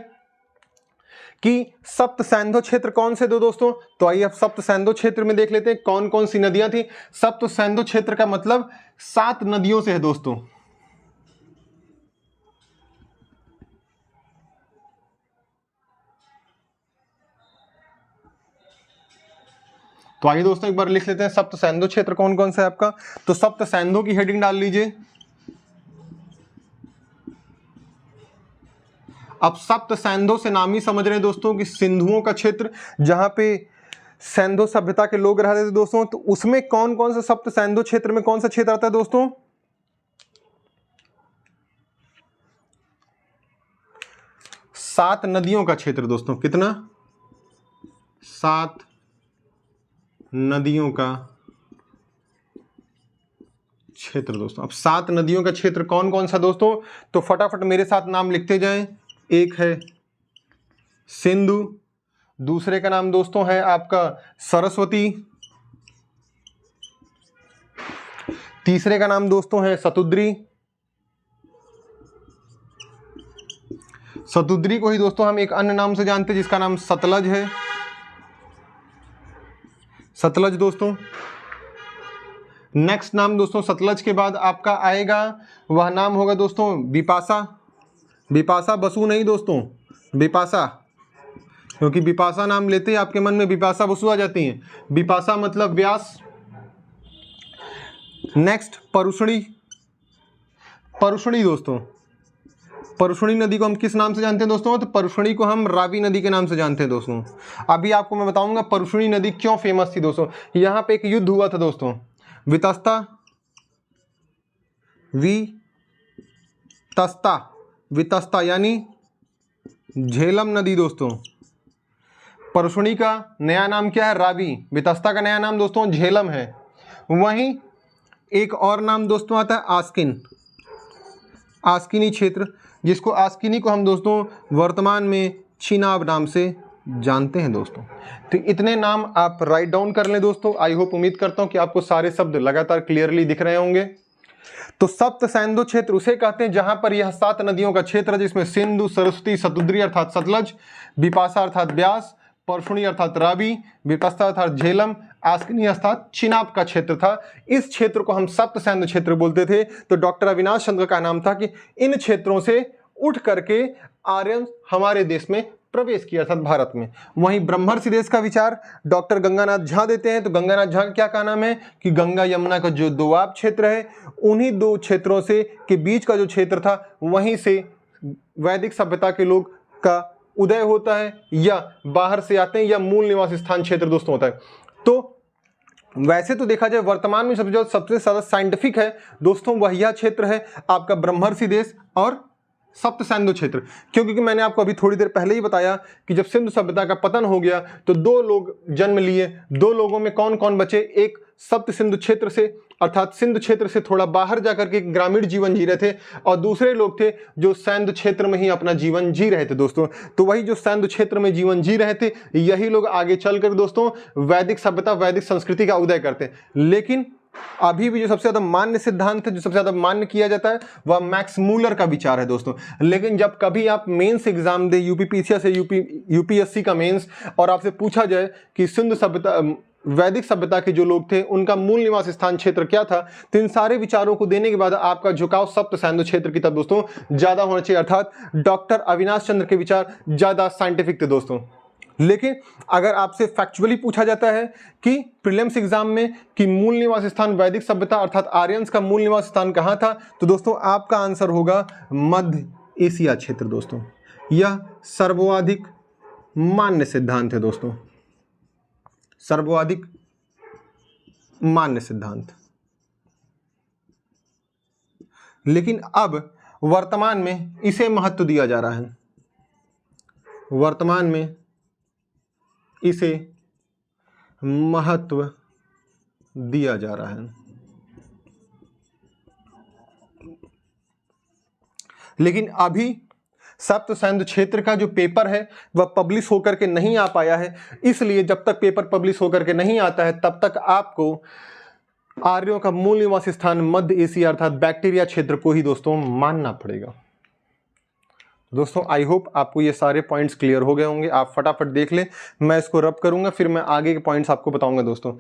कि सप्त सैंधु क्षेत्र कौन से दो दोस्तों, तो आइए अब सप्त सैंधु क्षेत्र में देख लेते हैं कौन कौन सी नदियां थी। सप्त सैंधु क्षेत्र का मतलब 7 नदियों से है दोस्तों। तो आइए दोस्तों एक बार लिख लेते हैं सप्त सैंधु क्षेत्र कौन कौन सा है आपका। तो सप्त सैंधु की हेडिंग डाल लीजिए। अब सप्त सैंधु से नाम ही समझ रहे हैं दोस्तों कि सिंधुओं का क्षेत्र, जहां पे सैंधु सभ्यता के लोग रहते थे दोस्तों। तो उसमें कौन कौन सा सप्त सैंधु क्षेत्र में कौन सा क्षेत्र आता है दोस्तों? 7 नदियों का क्षेत्र दोस्तों। कितना? 7 नदियों का क्षेत्र दोस्तों। अब 7 नदियों का क्षेत्र कौन कौन सा दोस्तों? तो फटाफट मेरे साथ नाम लिखते जाएं। एक है सिंधु, दूसरे का नाम दोस्तों है आपका सरस्वती, तीसरे का नाम दोस्तों है सतुद्री, सतुद्री को ही दोस्तों हम एक अन्य नाम से जानते हैं जिसका नाम सतलज है, सतलज दोस्तों। नेक्स्ट नाम दोस्तों सतलज के बाद आपका आएगा, वह नाम होगा दोस्तों बिपाशा। बिपाशा बसु नहीं दोस्तों, बिपाशा, क्योंकि बिपाशा नाम लेते ही आपके मन में बिपाशा बसु आ जाती हैं। बिपाशा मतलब व्यास। नेक्स्ट परुष्णी, परुष्णी दोस्तों। परुष्णी नदी को हम किस नाम से जानते हैं दोस्तों? तो परुष्णी को हम रावी नदी के नाम से जानते हैं दोस्तों। अभी आपको मैं बताऊंगा परुष्णी नदी क्यों फेमस थी दोस्तों। यहां पे एक युद्ध हुआ था दोस्तों, वितस्ता, वितस्ता यानी झेलम नदी दोस्तों। परुष्णी का नया नाम क्या है? रावी। वितस्ता का नया नाम दोस्तों झेलम है। वहीं एक और नाम दोस्तों आता है आस्किन, आस्किनी क्षेत्र, जिसको आस्किनी को हम दोस्तों वर्तमान में चिनाब नाम से जानते हैं दोस्तों। तो इतने नाम आप राइट डाउन कर लें दोस्तों। आई होप, उम्मीद करता हूं कि आपको सारे शब्द लगातार क्लियरली दिख रहे होंगे। तो सप्त सैंधु क्षेत्र उसे कहते हैं जहां पर यह 7 नदियों का क्षेत्र है, जिसमें सिंधु, सरस्वती, सतुद्री अर्थात सतलज, बिपाशा अर्थात ब्यास, परुष्णी अर्थात रावी, वितस्ता अर्थात झेलम, आस्किनी अर्थात चिनाब का क्षेत्र था। इस क्षेत्र को हम सप्त सैंधु क्षेत्र बोलते थे। तो डॉक्टर अविनाश चंद्र का नाम था कि इन क्षेत्रों से उठ करके आर्यन हमारे देश में प्रवेश किया अर्थात भारत में। वहीं ब्रह्मर्षि देश का विचार डॉक्टर गंगानाथ झा देते हैं। तो गंगानाथ झा का क्या का नाम है कि गंगा यमुना का जो दोआब क्षेत्र है, उन्हीं दो क्षेत्रों से के बीच का जो क्षेत्र था, वहीं से वैदिक सभ्यता के लोग का उदय होता है, या बाहर से आते हैं, या मूल निवास स्थान क्षेत्र दोस्तों होता है। तो वैसे तो देखा जाए वर्तमान में सबसे ज्यादा साइंटिफिक है दोस्तों वह यह क्षेत्र है आपका ब्रह्मर्षि देश और सप्त सिंधु क्षेत्र। क्योंकि मैंने आपको अभी थोड़ी देर पहले ही बताया कि जब सिंधु सभ्यता का पतन हो गया तो दो लोग जन्म लिए। दो लोगों में कौन कौन बचे? एक सप्त सिंधु क्षेत्र से अर्थात सिंधु क्षेत्र से थोड़ा बाहर जाकर के ग्रामीण जीवन जी रहे थे, और दूसरे लोग थे जो सिंधु क्षेत्र में ही अपना जीवन जी रहे थे दोस्तों। तो वही जो सिंधु क्षेत्र में जीवन जी रहे थे, यही लोग आगे चलकर दोस्तों वैदिक सभ्यता वैदिक संस्कृति का उदय करते हैं। लेकिन अभी भी जो सबसे ज्यादा मान्य सिद्धांत है, जो सबसे ज्यादा मान्य किया जाता है, वह मैक्स मूलर का विचार है दोस्तों। लेकिन जब कभी आप मेंस एग्जाम दे यूपीपीसीएस से यूपीएससी का मेंस, और आपसे पूछा जाए कि सिंधु सभ्यता वैदिक सभ्यता के जो लोग थे उनका मूल निवास स्थान क्षेत्र क्या था, तो इन सारे विचारों को देने के बाद आपका झुकाव सप्त सिंधु क्षेत्र की तरफ दोस्तों ज्यादा होना चाहिए। अर्थात डॉक्टर अविनाश चंद्र के विचार ज्यादा साइंटिफिक थे दोस्तों। लेकिन अगर आपसे फैक्चुअली पूछा जाता है कि प्रीलिम्स एग्जाम में कि मूल निवास स्थान वैदिक सभ्यता अर्थात आर्यंस का मूल निवास स्थान कहां था, तो दोस्तों आपका आंसर होगा मध्य एशिया क्षेत्र दोस्तों। यह सर्वाधिक मान्य सिद्धांत है दोस्तों, सर्वाधिक मान्य सिद्धांत। लेकिन अब वर्तमान में इसे महत्व दिया जा रहा है, वर्तमान में इसे महत्व दिया जा रहा है। लेकिन अभी सप्त सिंधु क्षेत्र का जो पेपर है वह पब्लिश होकर के नहीं आ पाया है। इसलिए जब तक पेपर पब्लिश होकर के नहीं आता है तब तक आपको आर्यों का मूल निवास स्थान मध्य एशिया अर्थात बैक्टीरिया क्षेत्र को ही दोस्तों मानना पड़ेगा। दोस्तों आई होप आपको ये सारे पॉइंट्स क्लियर हो गए होंगे। आप फटाफट देख लें, मैं इसको रब करूंगा, फिर मैं आगे के पॉइंट्स आपको बताऊंगा दोस्तों।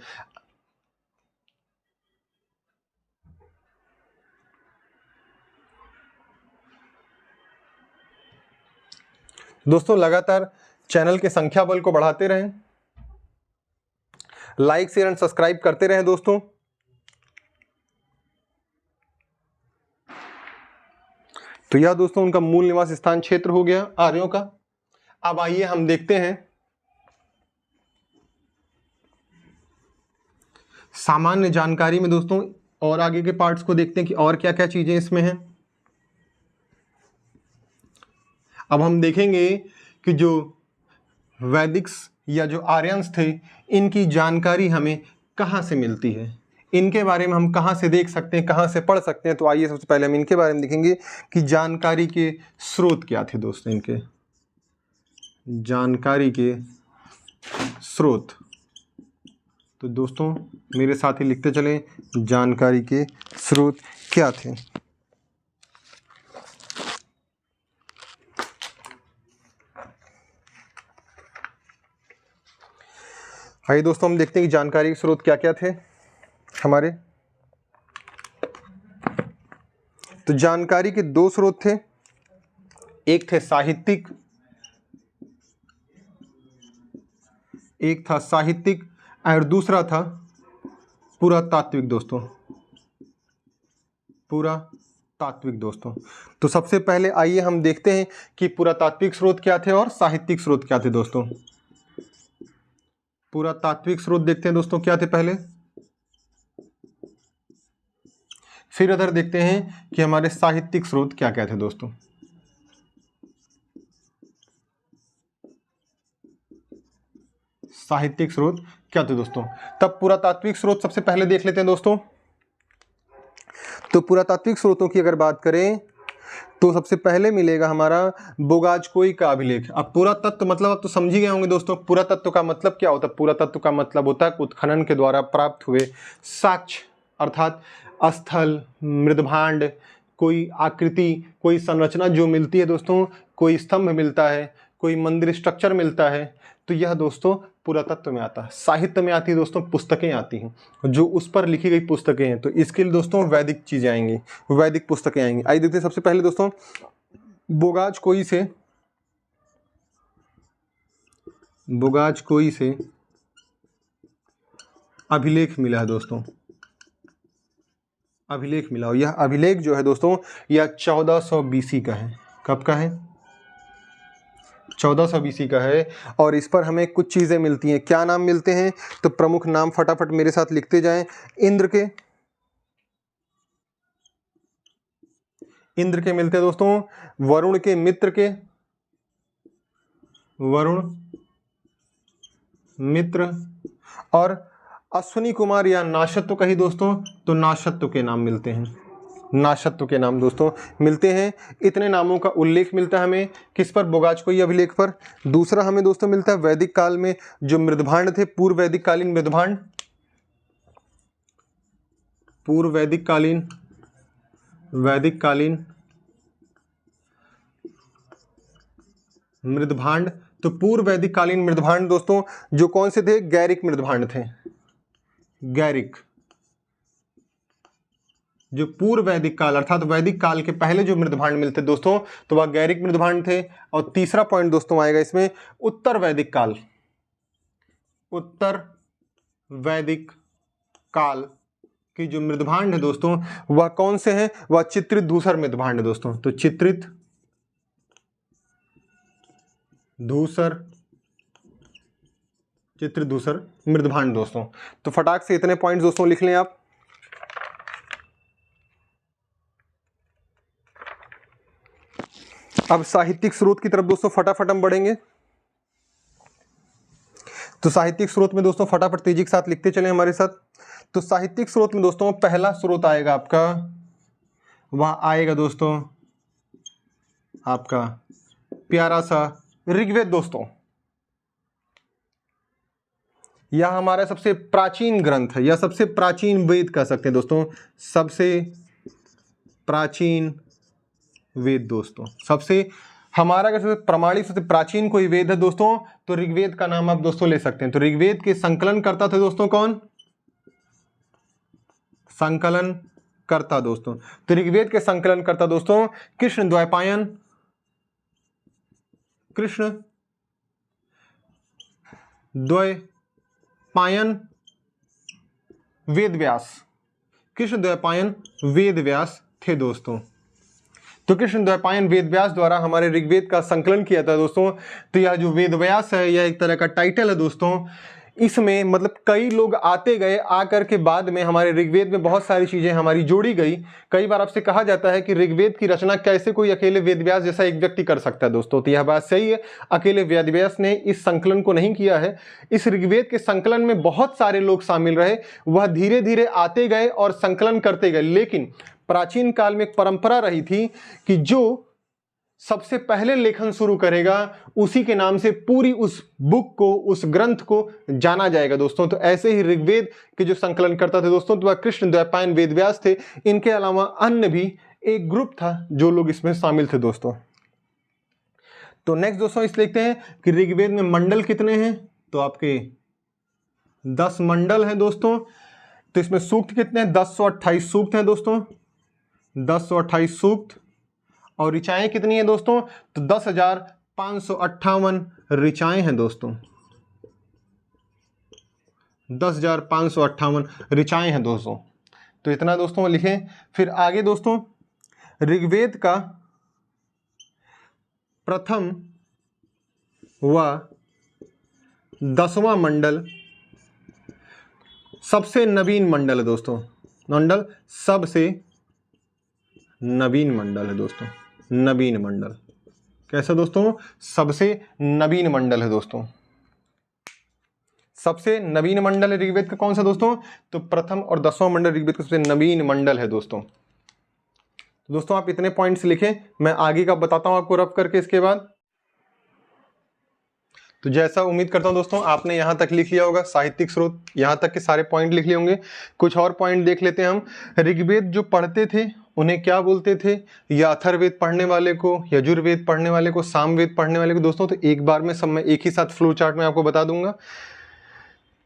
दोस्तों लगातार चैनल के संख्या बल को बढ़ाते रहें, लाइक शेयर एंड सब्सक्राइब करते रहें दोस्तों। तो यह दोस्तों उनका मूल निवास स्थान क्षेत्र हो गया आर्यों का। अब आइए हम देखते हैं सामान्य जानकारी में दोस्तों, और आगे के पार्ट्स को देखते हैं कि और क्या क्या चीजें इसमें हैं। अब हम देखेंगे कि जो वैदिक्स या जो आर्यंस थे इनकी जानकारी हमें कहाँ से मिलती है, इनके बारे में हम कहाँ से देख सकते हैं, कहाँ से पढ़ सकते हैं। तो आइए सबसे पहले हम इनके बारे में देखेंगे कि जानकारी के स्रोत क्या थे दोस्तों। इनके जानकारी के स्रोत, तो दोस्तों मेरे साथ ही लिखते चलें, जानकारी के स्रोत क्या थे। आइए दोस्तों हम देखते हैं कि जानकारी के स्रोत क्या क्या थे हमारे। तो जानकारी के दो स्रोत थे, एक थे साहित्यिक, एक था साहित्यिक और दूसरा था पुरातात्विक दोस्तों, पुरातात्विक दोस्तों। तो सबसे पहले आइए हम देखते हैं कि पुरातात्विक स्रोत क्या थे और साहित्यिक स्रोत क्या थे दोस्तों। पुरातात्विक स्रोत देखते हैं दोस्तों क्या थे पहले, फिर इधर देखते हैं कि हमारे साहित्यिक स्रोत क्या क्या थे दोस्तों। साहित्यिक स्रोत क्या थे दोस्तों, तब पुरातात्विक स्रोत सबसे पहले देख लेते हैं दोस्तों। तो पुरातात्विक स्रोतों की अगर बात करें तो सबसे पहले मिलेगा हमारा बोगाजकोई का अभिलेख। अब पुरातत्व मतलब अब तो समझ ही गए होंगे दोस्तों, पुरातत्व का मतलब क्या होता है। पुरातत्व का मतलब होता है उत्खनन के द्वारा प्राप्त हुए साक्ष्य, अर्थात स्थल, मृदभांड, कोई आकृति, कोई संरचना जो मिलती है दोस्तों, कोई स्तंभ मिलता है, कोई मंदिर स्ट्रक्चर मिलता है, तो यह दोस्तों पुरातत्व में आता है। साहित्य में आती है दोस्तों पुस्तकें आती हैं, जो उस पर लिखी गई पुस्तकें हैं। तो इसके लिए दोस्तों वैदिक चीजें आएंगी, वैदिक पुस्तकें आएंगी। आइए देखते हैं सबसे पहले दोस्तों बोगाजकोई से बुगाचकोई से अभिलेख मिला है दोस्तों, अभिलेख मिला। और यह अभिलेख जो है दोस्तों यह 1400 BC का है। कब का है? 1400 BC का है। और इस पर हमें कुछ चीज़ें मिलती हैं। क्या नाम मिलते हैं? तो प्रमुख नाम फटाफट मेरे साथ लिखते जाएं। इंद्र के मिलते हैं दोस्तों, वरुण के मित्र के, वरुण मित्र, और अश्विनी कुमार या नाशत्व कही दोस्तों, तो नाशत्व के नाम मिलते हैं, नाशत्व के नाम दोस्तों मिलते हैं। इतने नामों का उल्लेख मिलता है हमें किस पर? बुगाचकोई अभिलेख पर। दूसरा हमें दोस्तों मिलता है वैदिक काल में जो मृदभांड थे, पूर्व वैदिक कालीन मृदभांड, पूर्व वैदिक कालीन मृदभांड। तो पूर्व वैदिक कालीन मृदभांड दोस्तों जो कौन से थे? गैरिक मृदभांड थे, गैरिक। जो पूर्व वैदिक काल अर्थात वैदिक काल के पहले जो मृदभांड मिलते दोस्तों तो वह गैरिक मृदभांड थे। और तीसरा पॉइंट दोस्तों आएगा इसमें उत्तर वैदिक काल, उत्तर वैदिक काल की जो मृदभांड है दोस्तों वह कौन से हैं? वह चित्रित धूसर मृदभांड है दोस्तों। तो चित्रित धूसर मृदभांड दोस्तों। तो फटाक से इतने पॉइंट्स दोस्तों लिख लें आप। अब साहित्यिक स्रोत की तरफ दोस्तों फटाफट हम बढ़ेंगे। तो साहित्यिक स्रोत में दोस्तों फटाफट तेजी के साथ लिखते चलें हमारे साथ। तो साहित्यिक स्रोत में दोस्तों पहला स्रोत आएगा आपका, वह आएगा दोस्तों आपका प्यारा सा ऋग्वेद दोस्तों। यह हमारा सबसे प्राचीन ग्रंथ है, यह सबसे प्राचीन वेद कह सकते हैं दोस्तों, सबसे प्राचीन वेद दोस्तों। सबसे हमारा अगर सबसे प्रमाणिक सबसे प्राचीन कोई वेद है दोस्तों तो ऋग्वेद का नाम आप दोस्तों ले सकते हैं। तो ऋग्वेद के संकलन करता थे दोस्तों कौन? संकलन करता दोस्तों। तो ऋग्वेद के संकलन करता दोस्तों कृष्णद्वैपायन, कृष्णद्वैपायन वेदव्यास, कृष्णद्वैपायन वेदव्यास थे दोस्तों। तो कृष्णद्वैपायन वेदव्यास द्वारा हमारे ऋग्वेद का संकलन किया था दोस्तों। तो यह जो वेदव्यास है यह एक तरह का टाइटल है दोस्तों। इसमें मतलब कई लोग आते गए, आकर के बाद में हमारे ऋग्वेद में बहुत सारी चीजें हमारी जोड़ी गई। कई बार आपसे कहा जाता है कि ऋग्वेद की रचना कैसे कोई अकेले वेदव्यास जैसा एक व्यक्ति कर सकता है दोस्तों। तो यह बात सही है, अकेले वेदव्यास ने इस संकलन को नहीं किया है। इस ऋग्वेद के संकलन में बहुत सारे लोग शामिल रहे, वह धीरे धीरे आते गए और संकलन करते गए। लेकिन प्राचीन काल में एक परंपरा रही थी कि जो सबसे पहले लेखन शुरू करेगा उसी के नाम से पूरी उस बुक को, उस ग्रंथ को जाना जाएगा दोस्तों। तो ऐसे ही ऋग्वेद के जो संकलन करता थे दोस्तों तो वह कृष्णद्वैपायन वेदव्यास थे। इनके अलावा अन्य भी एक ग्रुप था जो लोग इसमें शामिल थे दोस्तों। तो नेक्स्ट दोस्तों इस देखते हैं कि ऋग्वेद में मंडल कितने हैं? तो आपके 10 मंडल हैं दोस्तों। तो इसमें सूक्त कितने हैं? 1028 सूक्त हैं दोस्तों, 1028 सूक्त। और ऋचाएं कितनी है दोस्तों? तो 10,558 ऋचाएं हैं दोस्तों, 10,558 ऋचाएं हैं दोस्तों। तो इतना दोस्तों लिखें। फिर आगे दोस्तों ऋग्वेद का प्रथम व 10वां मंडल सबसे नवीन मंडल है दोस्तों। मंडल सबसे नवीन मंडल है दोस्तों, नवीन मंडल कैसा दोस्तों? सबसे नवीन मंडल है दोस्तों। सबसे नवीन मंडल है ऋग्वेद का कौन सा दोस्तों? तो प्रथम और 10वां मंडल ऋग्वेद का सबसे नवीन मंडल है दोस्तों। दोस्तों आप इतने पॉइंट्स लिखें, मैं आगे का बताता हूं आपको रफ करके इसके बाद। तो जैसा उम्मीद करता हूं दोस्तों आपने यहां तक लिख लिया होगा, साहित्यिक स्रोत यहां तक के सारे पॉइंट लिख लिए होंगे। कुछ और पॉइंट देख लेते हैं हम। ऋग्वेद जो पढ़ते थे उन्हें क्या बोलते थे? या अथर्ववेद पढ़ने वाले को, यजुर्वेद पढ़ने वाले को, सामवेद पढ़ने वाले को दोस्तों। तो एक बार में सब मैं एक ही साथ फ्लो चार्ट में आपको बता दूंगा।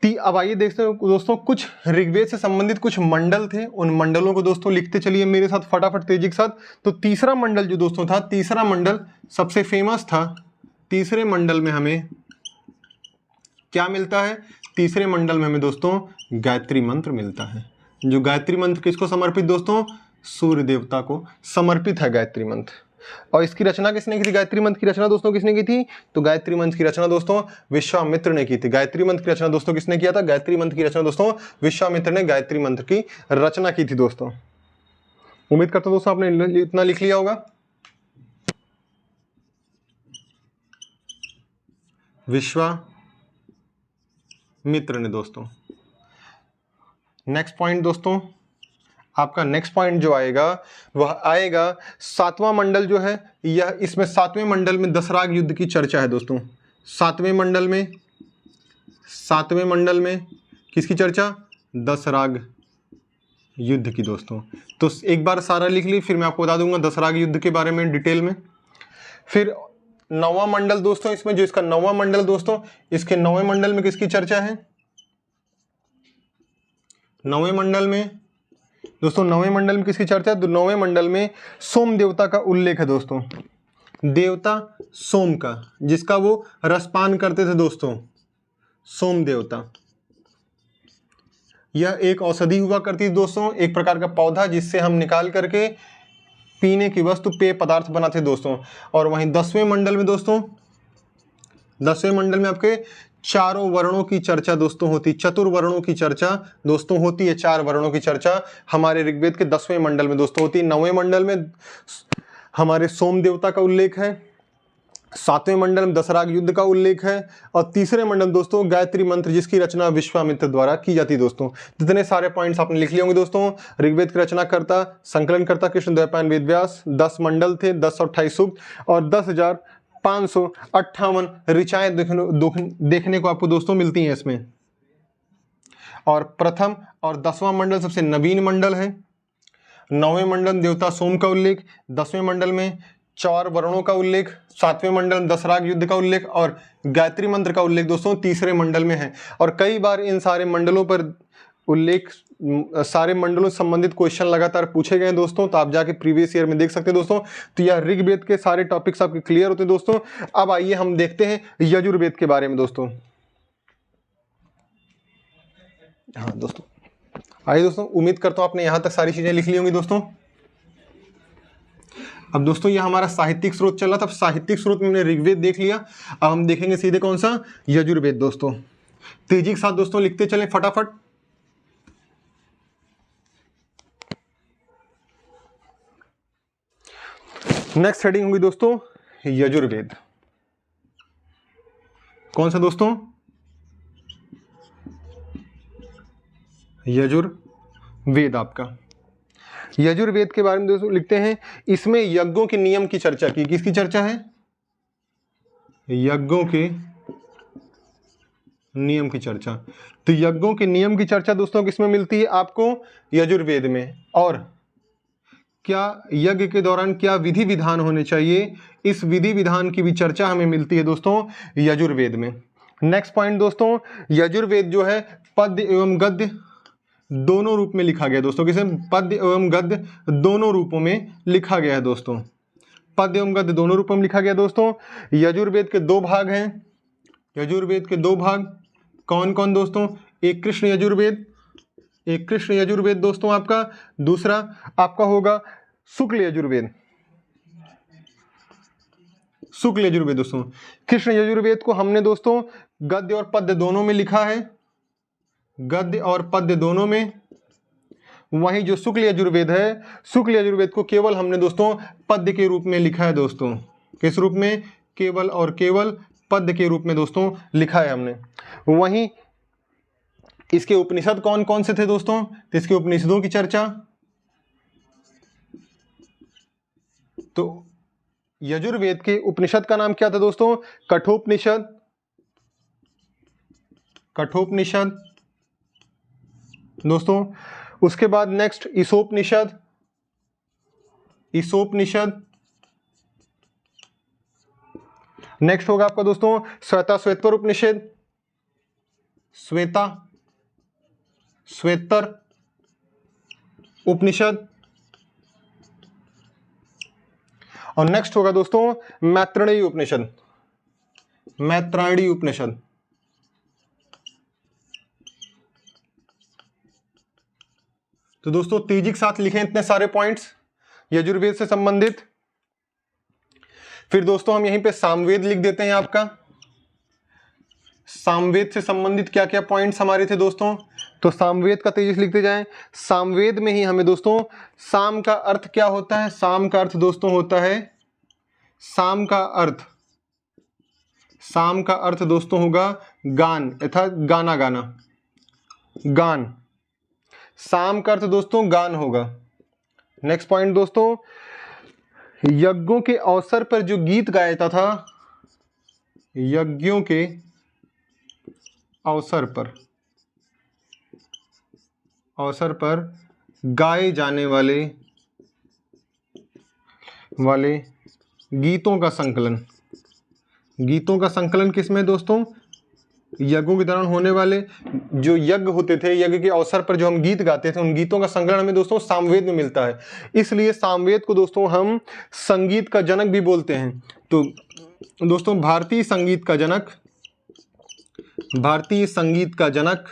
अब आइए देखते हैं दोस्तों कुछ ऋग्वेद से संबंधित कुछ मंडल थे, उन मंडलों को दोस्तों लिखते चलिए मेरे साथ फटाफट तेजी के साथ। तो तीसरा मंडल जो दोस्तों था, तीसरा मंडल सबसे फेमस था। तीसरे मंडल में हमें क्या मिलता है? तीसरे मंडल में हमें दोस्तों गायत्री मंत्र मिलता है। जो गायत्री मंत्र किसको समर्पित दोस्तों? सूर्य देवता को समर्पित है गायत्री मंत्र। और इसकी रचना किसने की थी? गायत्री मंत्र की रचना दोस्तों किसने की थी? तो गायत्री मंत्र की रचना दोस्तों विश्वामित्र ने की थी। गायत्री मंत्र की रचना दोस्तों किसने किया था? गायत्री मंत्र की रचना दोस्तों विश्वामित्र ने गायत्री मंत्र की रचना की थी दोस्तों। उम्मीद करता हूं दोस्तों आपने इतना लिख लिया होगा। विश्वामित्र ने दोस्तों। नेक्स्ट पॉइंट दोस्तों, आपका नेक्स्ट पॉइंट जो आएगा वह आएगा सातवां मंडल जो है यह, इसमें सातवें मंडल में दशराग युद्ध की चर्चा है दोस्तों। सातवें मंडल में किसकी चर्चा? दशराग युद्ध की दोस्तों। तो एक बार सारा लिख ली, फिर मैं आपको बता दूंगा दशराग युद्ध के बारे में डिटेल में। फिर नौवां मंडल दोस्तों, इसमें जो इसका नौवां मंडल दोस्तों, इसके नौवें मंडल में किसकी चर्चा है? नौवें मंडल में दोस्तों, नौवें मंडल में किसकी चर्चा है? तो नौवें मंडल में सोम देवता का उल्लेख है दोस्तों। देवता सोम का, जिसका वो रसपान करते थे दोस्तों, सोम देवता। यह एक औषधि हुआ करती थी दोस्तों, एक प्रकार का पौधा जिससे हम निकाल करके पीने की वस्तु, पेय पदार्थ बनाते दोस्तों। और वहीं 10वें मंडल में दोस्तों, 10वें मंडल में आपके चारों वर्णों की चर्चा दोस्तों होती, चतुर्वर्णों की चर्चा दोस्तों होती है। 4 वर्णों की चर्चा हमारे ऋग्वेद के 10वें मंडल में दोस्तों होती है। 9वें मंडल में हमारे सोम देवता का उल्लेख है, 7वें मंडल में दशराग युद्ध का उल्लेख है, और तीसरे मंडल दोस्तों गायत्री मंत्र जिसकी रचना विश्वामित्र द्वारा की जाती है दोस्तों। जितने सारे पॉइंट्स आपने लिख लिए होंगे दोस्तों। ऋग्वेद की रचना करता, संकलन करता कृष्णद्वैपायन वेद व्यास। 10 मंडल थे, 10 और 28 सूक्त और 10,558 ऋचाएं देखने को आपको दोस्तों मिलती हैं इसमें। और प्रथम और 10वां मंडल सबसे नवीन मंडल है। 9वें मंडल देवता सोम का उल्लेख, 10वें मंडल में 4 वर्णों का उल्लेख, 7वें मंडल में दशराग युद्ध का उल्लेख और गायत्री मंत्र का उल्लेख दोस्तों तीसरे मंडल में है। और कई बार इन सारे मंडलों पर उल्लेख, सारे मंडलों से संबंधित क्वेश्चन लगातार पूछे गए दोस्तों, तो आप जाके प्रीवियस ईयर में देख सकते हैं दोस्तों। तो यह ऋग्वेद के सारे टॉपिक्स आपके क्लियर होते हैं दोस्तों। अब आइए हम देखते हैं यजुर्वेद के बारे में दोस्तों। हाँ दोस्तों, आइए दोस्तों, उम्मीद करता हूं आपने यहां तक सारी चीजें लिख ली होंगी दोस्तों। अब दोस्तों यह हमारा साहित्यिक स्रोत चल रहा था, साहित्यिक स्रोत में हमने ऋग्वेद देख लिया। अब हम देखेंगे सीधे कौन सा? यजुर्वेद दोस्तों। तेजी के साथ दोस्तों लिखते चलें फटाफट। नेक्स्ट हेडिंग होगी दोस्तों यजुर्वेद। कौन सा दोस्तों? यजुर्वेद। आपका यजुर्वेद के बारे में दोस्तों लिखते हैं, इसमें यज्ञों के नियम की चर्चा की। किसकी चर्चा है? यज्ञों के नियम की चर्चा। तो यज्ञों के नियम की चर्चा दोस्तों किसमें मिलती है आपको? यजुर्वेद में। और क्या यज्ञ के दौरान क्या विधि विधान होने चाहिए, इस विधि विधान की भी चर्चा हमें मिलती है दोस्तों यजुर्वेद में। नेक्स्ट पॉइंट दोस्तों, यजुर्वेद जो है पद्य एवं गद्य दोनों रूप में लिखा गया दोस्तों। किसे? पद्य एवं गद्य दोनों रूपों में लिखा गया है दोस्तों। पद्य एवं गद्य दोनों रूपों में लिखा गया दोस्तों। यजुर्वेद के 2 भाग हैं। यजुर्वेद के 2 भाग कौन कौन दोस्तों? एक कृष्ण यजुर्वेद, एक कृष्ण यजुर्वेद दोस्तों आपका, दूसरा आपका होगा शुक्ल यजुर्वेद। शुक्ल यजुर्वेद दोस्तों। कृष्ण यजुर्वेद को हमने दोस्तों गद्य और पद्य दोनों में लिखा है, गद्य और पद्य दोनों में। वहीं जो शुक्ल यजुर्वेद है, शुक्ल यजुर्वेद को केवल हमने दोस्तों पद्य के रूप में लिखा है दोस्तों। किस रूप में? केवल और केवल पद्य के रूप में दोस्तों लिखा है हमने। वहीं इसके उपनिषद कौन कौन से थे दोस्तों? तो इसके उपनिषदों की चर्चा, तो यजुर्वेद के उपनिषद का नाम क्या था दोस्तों? कठोपनिषद, कठोपनिषद दोस्तों। उसके बाद नेक्स्ट ईशोपनिषद, ईशोपनिषद। नेक्स्ट होगा आपका दोस्तों श्वेता श्वेतर उपनिषद, श्वेता श्वेतर उपनिषद। और नेक्स्ट होगा दोस्तों मैत्रेयी उपनिषद, मैत्रेयी उपनिषद। तो दोस्तों तेजी के साथ लिखें इतने सारे पॉइंट्स यजुर्वेद से संबंधित। फिर दोस्तों हम यहीं पे सामवेद लिख देते हैं। आपका सामवेद से संबंधित क्या क्या पॉइंट्स हमारे थे दोस्तों, तो सामवेद का तेजी से लिखते जाएं। सामवेद में ही हमें दोस्तों साम का अर्थ क्या होता है, साम का अर्थ दोस्तों होता है, साम का अर्थ दोस्तों होगा गान तथा गाना गाना, गान। साम का अर्थ दोस्तों गान होगा। नेक्स्ट पॉइंट दोस्तों, यज्ञों के अवसर पर जो गीत गाया जाता था, यज्ञों के अवसर पर गाए जाने वाले गीतों का संकलन किसमें दोस्तों, यज्ञों के दौरान होने वाले जो यज्ञ होते थे, यज्ञ के अवसर पर जो हम गीत गाते थे, उन गीतों का संकलन हमें दोस्तों सामवेद में मिलता है। इसलिए सामवेद को दोस्तों हम संगीत का जनक भी बोलते हैं। तो दोस्तों भारतीय संगीत का जनक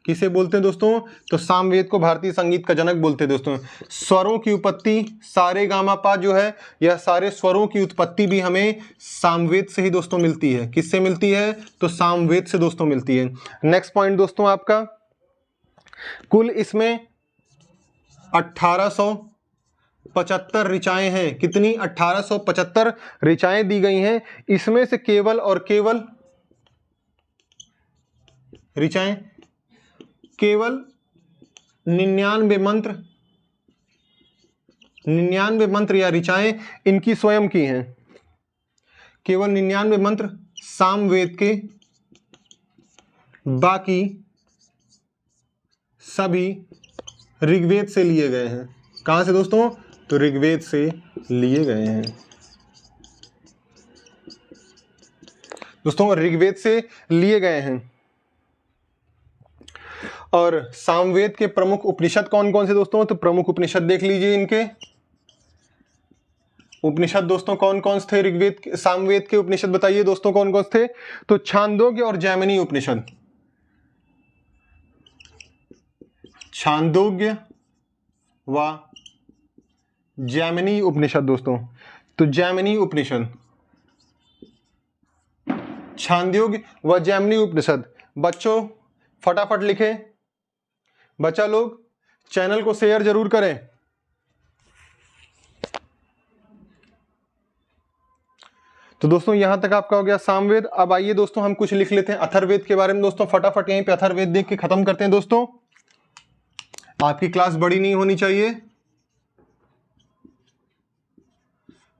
किसे बोलते हैं दोस्तों, तो सामवेद को भारतीय संगीत का जनक बोलते हैं दोस्तों। स्वरों की उत्पत्ति सारे गामा पा जो है, यह सारे स्वरों की उत्पत्ति भी हमें सामवेद से ही दोस्तों मिलती है। किससे मिलती है, तो सामवेद से दोस्तों मिलती है। नेक्स्ट पॉइंट दोस्तों आपका, कुल इसमें 1875 ऋचाएं हैं। कितनी, 1875 ऋचाएं दी गई हैं। इसमें से केवल और केवल ऋचाएं, केवल 99 मंत्र या ऋचाएं इनकी स्वयं की हैं। केवल 99 मंत्र सामवेद के, बाकी सभी ऋग्वेद से लिए गए हैं। कहां से दोस्तों, तो ऋग्वेद से लिए गए हैं दोस्तों, ऋग्वेद से लिए गए हैं। और सामवेद के प्रमुख उपनिषद कौन कौन से दोस्तों, तो प्रमुख उपनिषद देख लीजिए। इनके उपनिषद दोस्तों कौन कौन से थे, ऋग्वेद सामवेद के उपनिषद बताइए दोस्तों कौन कौन से थे, तो छांदोग्य और जैमिनी उपनिषद। छांदोग्य व जैमिनी उपनिषद दोस्तों, तो जैमिनी उपनिषद, छांदोग्य व जैमिनी उपनिषद। बच्चों फटाफट लिखें, बच्चा लोग चैनल को शेयर जरूर करें। तो दोस्तों यहां तक आपका हो गया सामवेद। अब आइए दोस्तों हम कुछ लिख लेते हैं अथर्ववेद के बारे में दोस्तों। फटाफट यहीं पे अथर्ववेद देख के खत्म करते हैं दोस्तों। आपकी क्लास बड़ी नहीं होनी चाहिए।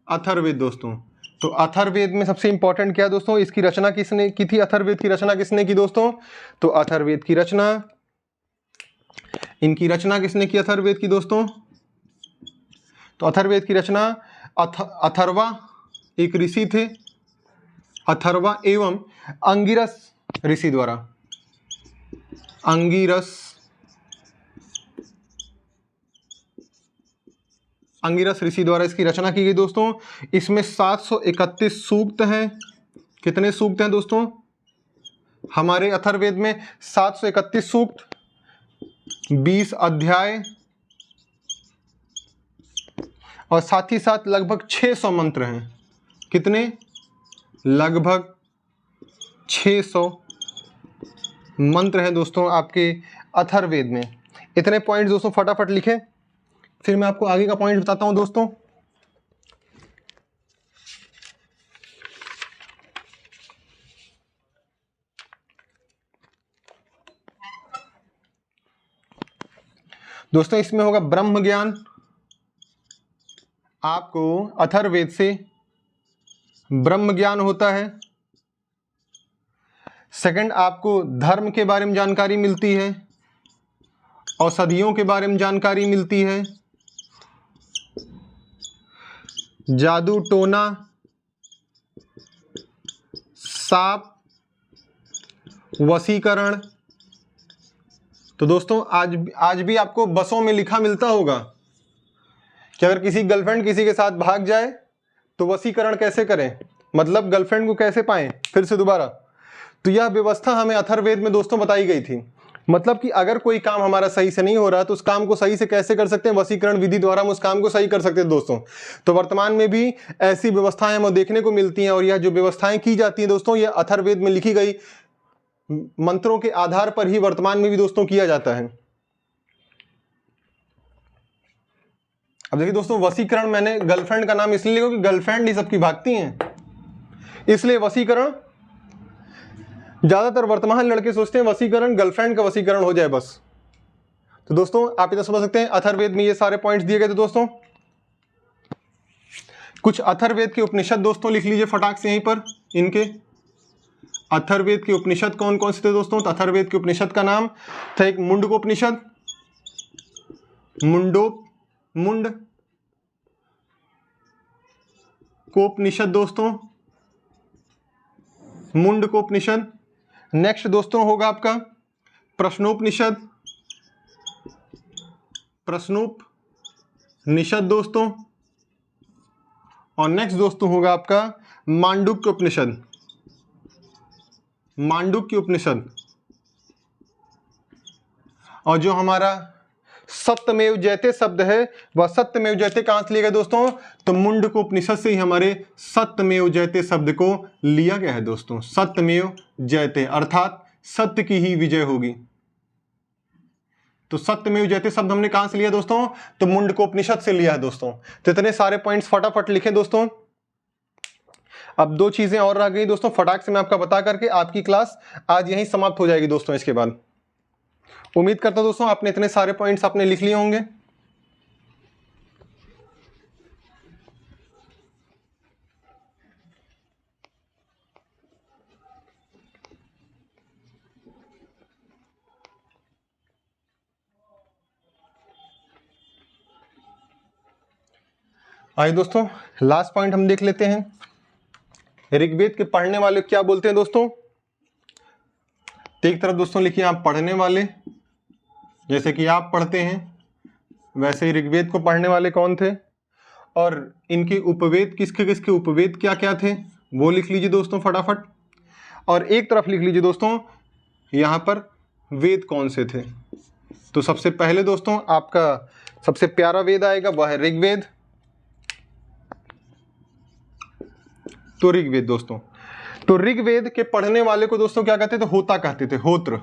अथर्ववेद दोस्तों, तो अथर्ववेद में सबसे इंपॉर्टेंट क्या है दोस्तों, इसकी रचना किसने की थी, अथर्ववेद की रचना किसने की दोस्तों, तो अथर्ववेद की रचना, इनकी रचना किसने की अथर्ववेद की दोस्तों, तो अथर्ववेद की रचना अथर्वा एक ऋषि थे, अथर्वा एवं अंगिरस ऋषि द्वारा, अंगिरस ऋषि द्वारा इसकी रचना की गई दोस्तों। इसमें 731 सूक्त हैं। कितने सूक्त हैं दोस्तों, हमारे अथर्ववेद में 731 सूक्त, 20 अध्याय और साथ ही साथ लगभग 600 मंत्र हैं। कितने, लगभग 600 मंत्र हैं दोस्तों आपके अथर्ववेद में। इतने पॉइंट दोस्तों फटाफट लिखें, फिर मैं आपको आगे का पॉइंट बताता हूं दोस्तों। दोस्तों इसमें होगा ब्रह्म ज्ञान, आपको अथर्ववेद से ब्रह्म ज्ञान होता है। सेकंड, आपको धर्म के बारे में जानकारी मिलती है, औषधियों के बारे में जानकारी मिलती है, जादू टोना, सांप, वशीकरण। तो दोस्तों आज भी आपको बसों में लिखा मिलता होगा कि अगर किसी गर्लफ्रेंड किसी के साथ भाग जाए तो वशीकरण कैसे करें, मतलब गर्लफ्रेंड को कैसे पाएं फिर से दोबारा। तो यह व्यवस्था हमें अथर्ववेद में दोस्तों बताई गई थी। मतलब कि अगर कोई काम हमारा सही से नहीं हो रहा तो उस काम को सही से कैसे कर सकते हैं, वशीकरण विधि द्वारा हम उस काम को सही कर सकते हैं दोस्तों। तो वर्तमान में भी ऐसी व्यवस्थाएं हमें देखने को मिलती हैं और यह जो व्यवस्थाएं की जाती हैं दोस्तों, यह अथर्ववेद में लिखी गई मंत्रों के आधार पर ही वर्तमान में भी दोस्तों किया जाता है। अब देखिए दोस्तों, वशीकरण मैंने गर्लफ्रेंड का नाम इसलिए लिखा कि गर्लफ्रेंड ही सबकी भागती हैं, इसलिए वशीकरण ज्यादातर वर्तमान लड़के सोचते हैं वशीकरण गर्लफ्रेंड का वशीकरण हो जाए बस। तो दोस्तों आप इतना समझ सकते हैं, अथर्ववेद में ये सारे पॉइंट्स दिए गए थे दोस्तों। कुछ अथर्ववेद के उपनिषद दोस्तों लिख लीजिए फटाक से यहीं पर। इनके अथर्ववेद के उपनिषद कौन कौन से थे दोस्तों? तो अथर्ववेद के उपनिषद का नाम था एक मुंडकोपनिषद, मुंड कोपनिषद दोस्तों, मुंडकोपनिषद। नेक्स्ट दोस्तों होगा आपका प्रश्नोपनिषद, प्रश्नोपनिषद दोस्तों। और नेक्स्ट दोस्तों होगा आपका मांडुक्य उपनिषद, मांडुक्य उपनिषद। और जो हमारा सत्यमेव जयते शब्द है वह सत्यमेव जयते कहां से लिया गया दोस्तों? तो मुंडकोपनिषद से ही हमारे सत्यमेव जयते शब्द को लिया गया है दोस्तों। सत्यमेव जयते अर्थात सत्य की ही विजय होगी। तो सत्यमेव जयते शब्द हमने कहां से लिया दोस्तों? तो मुंडकोपनिषद से लिया है दोस्तों। तो इतने सारे पॉइंट्स फटाफट लिखें दोस्तों। अब दो चीजें और रह गई दोस्तों, फटाक से मैं आपका बता करके आपकी क्लास आज यहीं समाप्त हो जाएगी दोस्तों। इसके बाद उम्मीद करता हूं दोस्तों आपने इतने सारे पॉइंट्स आपने लिख लिए होंगे। आइए दोस्तों लास्ट पॉइंट हम देख लेते हैं। ऋग्वेद के पढ़ने वाले क्या बोलते हैं दोस्तों? एक तरफ दोस्तों लिखिए आप पढ़ने वाले, जैसे कि आप पढ़ते हैं वैसे ही ऋग्वेद को पढ़ने वाले कौन थे, और इनके उपवेद किसके किसके उपवेद क्या क्या थे वो लिख लीजिए दोस्तों फटाफट। और एक तरफ लिख लीजिए दोस्तों यहाँ पर वेद कौन से थे। तो सबसे पहले दोस्तों आपका सबसे प्यारा वेद आएगा वह है ऋग्वेद। तो ऋग्वेद दोस्तों, तो ऋग्वेद के पढ़ने वाले को दोस्तों क्या कहते थे? होता कहते थे, होत्र।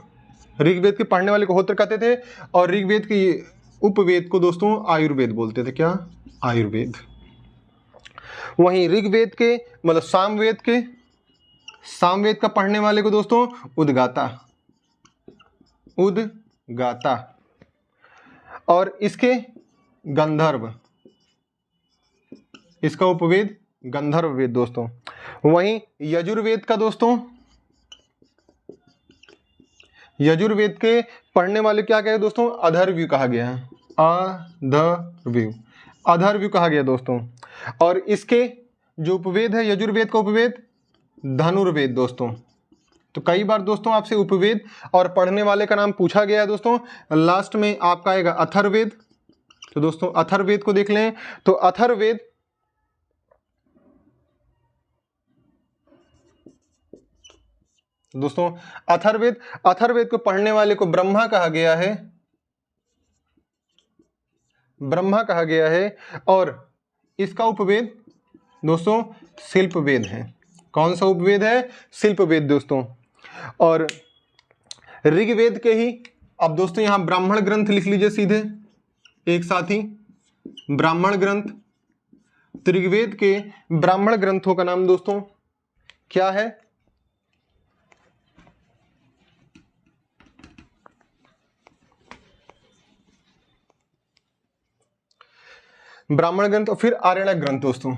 ऋग्वेद के पढ़ने वाले को होत्र कहते थे। और ऋग्वेद के उपवेद को दोस्तों आयुर्वेद बोलते थे। क्या? आयुर्वेद। वहीं ऋग्वेद के मतलब सामवेद का पढ़ने वाले को दोस्तों उद्गाता, उद्गाता। और इसके गंधर्व, इसका उपवेद गंधर्व वेद दोस्तों। वहीं यजुर्वेद का दोस्तों, यजुर्वेद के पढ़ने वाले क्या कहे दोस्तों? अधर्व्यू कहा गया है, अधर्व्यू, अधर्व्यू कहा गया दोस्तों। और इसके जो उपवेद है यजुर्वेद का उपवेद धनुर्वेद दोस्तों। तो कई बार दोस्तों आपसे उपवेद और पढ़ने वाले का नाम पूछा गया है दोस्तों। लास्ट में आपका आएगा अथर्ववेद। तो दोस्तों अथर्ववेद को देख लें। तो अथर्ववेद दोस्तों, अथर्ववेद को पढ़ने वाले को ब्रह्मा कहा गया है, ब्रह्मा कहा गया है। और इसका उपवेद दोस्तों शिल्पवेद है। कौन सा उपवेद है? शिल्पवेद दोस्तों। और ऋग्वेद के ही अब दोस्तों यहां ब्राह्मण ग्रंथ लिख लीजिए सीधे एक साथ ही, ब्राह्मण ग्रंथ। तो ऋग्वेद के ब्राह्मण ग्रंथों का नाम दोस्तों क्या है? ब्राह्मण ग्रंथ और फिर आरण्यक ग्रंथ दोस्तों।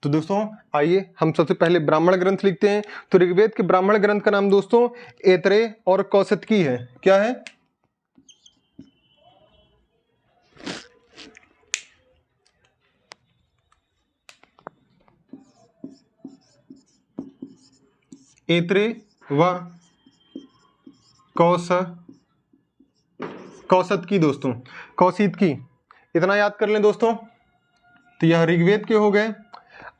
तो दोस्तों आइए हम सबसे पहले ब्राह्मण ग्रंथ लिखते हैं। तो ऋग्वेद के ब्राह्मण ग्रंथ का नाम दोस्तों ऐतरेय और कौशितकी है। क्या है? ऐतरेय व कौशितकी दोस्तों, कौशितकी। इतना याद कर लें दोस्तों। तो यह ऋग्वेद के हो गए।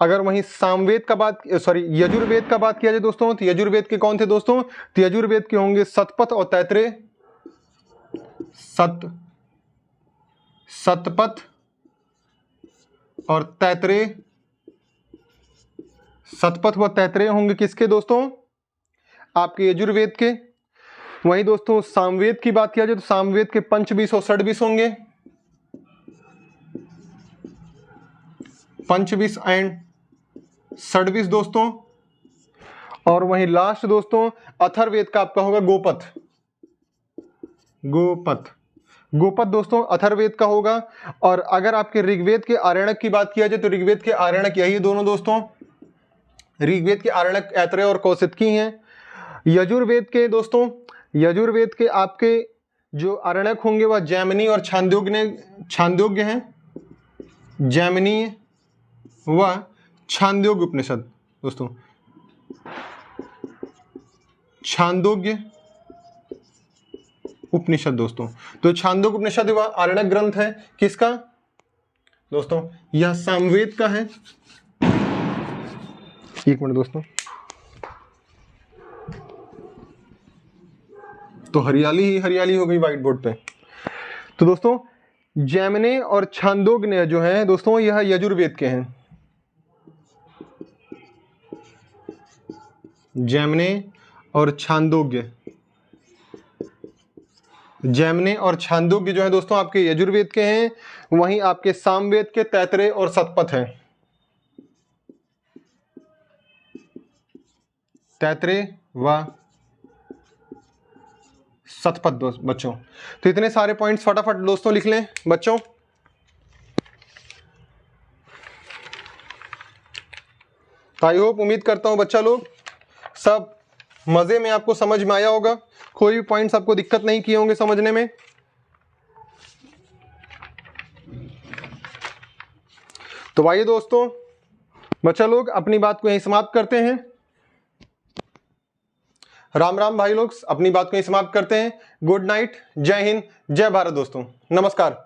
अगर वहीं सामवेद का बात यजुर्वेद का बात किया जाए दोस्तों, तो यजुर्वेद के कौन थे दोस्तों? तो यजुर्वेद के होंगे शतपथ और तैतरेय। शतपथ और तैतरेय। शतपथ व तैतरेय होंगे किसके दोस्तों? आपके यजुर्वेद के। वहीं दोस्तों सामवेद की बात किया जाए तो सामवेद के पंचविश और षड्विश होंगे, पंचविश एंड षड्विश दोस्तों। और वहीं लास्ट दोस्तों अथर्ववेद का आपका होगा गोपथ। गोपथ दोस्तों अथर्ववेद का होगा। और अगर आपके ऋग्वेद के आरण्यक की बात किया जाए तो ऋग्वेद के आरण्यक यही दोनों दोस्तों, ऋग्वेद के आरण्यक ऐतरेय और कौशिकी हैं। यजुर्वेद के दोस्तों, यजुर्वेद के आपके जो आरण्यक होंगे वह जैमिनी और छांदोग्य हैं, जैमिनी व छांदोग्य उपनिषद दोस्तों, छांदोग्य उपनिषद दोस्तों। तो छांदोग्य उपनिषद वह आरण्यक ग्रंथ है किसका दोस्तों? यह सामवेद का है। एक मिनट दोस्तों, तो हरियाली ही हरियाली हो गई व्हाइट बोर्ड पे। तो दोस्तों जैमिनी और छांदोग्य जो है दोस्तों यह यजुर्वेद के हैं। जैमिनी और छांदोग्य, जैमिनी और छांदोग्य जो है दोस्तों आपके यजुर्वेद के हैं। वहीं आपके सामवेद के तैतरेय और शतपथ हैं, तैतरेय व शतपथ बच्चों। तो इतने सारे पॉइंट्स फटाफट दोस्तों लिख लें बच्चों। आई होप, उम्मीद करता हूं बच्चा लोग सब मजे में आपको समझ में आया होगा, कोई भी पॉइंट्स आपको दिक्कत नहीं किए होंगे समझने में। तो आइए दोस्तों बच्चा लोग अपनी बात को यहीं समाप्त करते हैं। राम राम भाई लोग, अपनी बात को यहीं समाप्त करते हैं। गुड नाइट, जय हिंद, जय भारत दोस्तों, नमस्कार।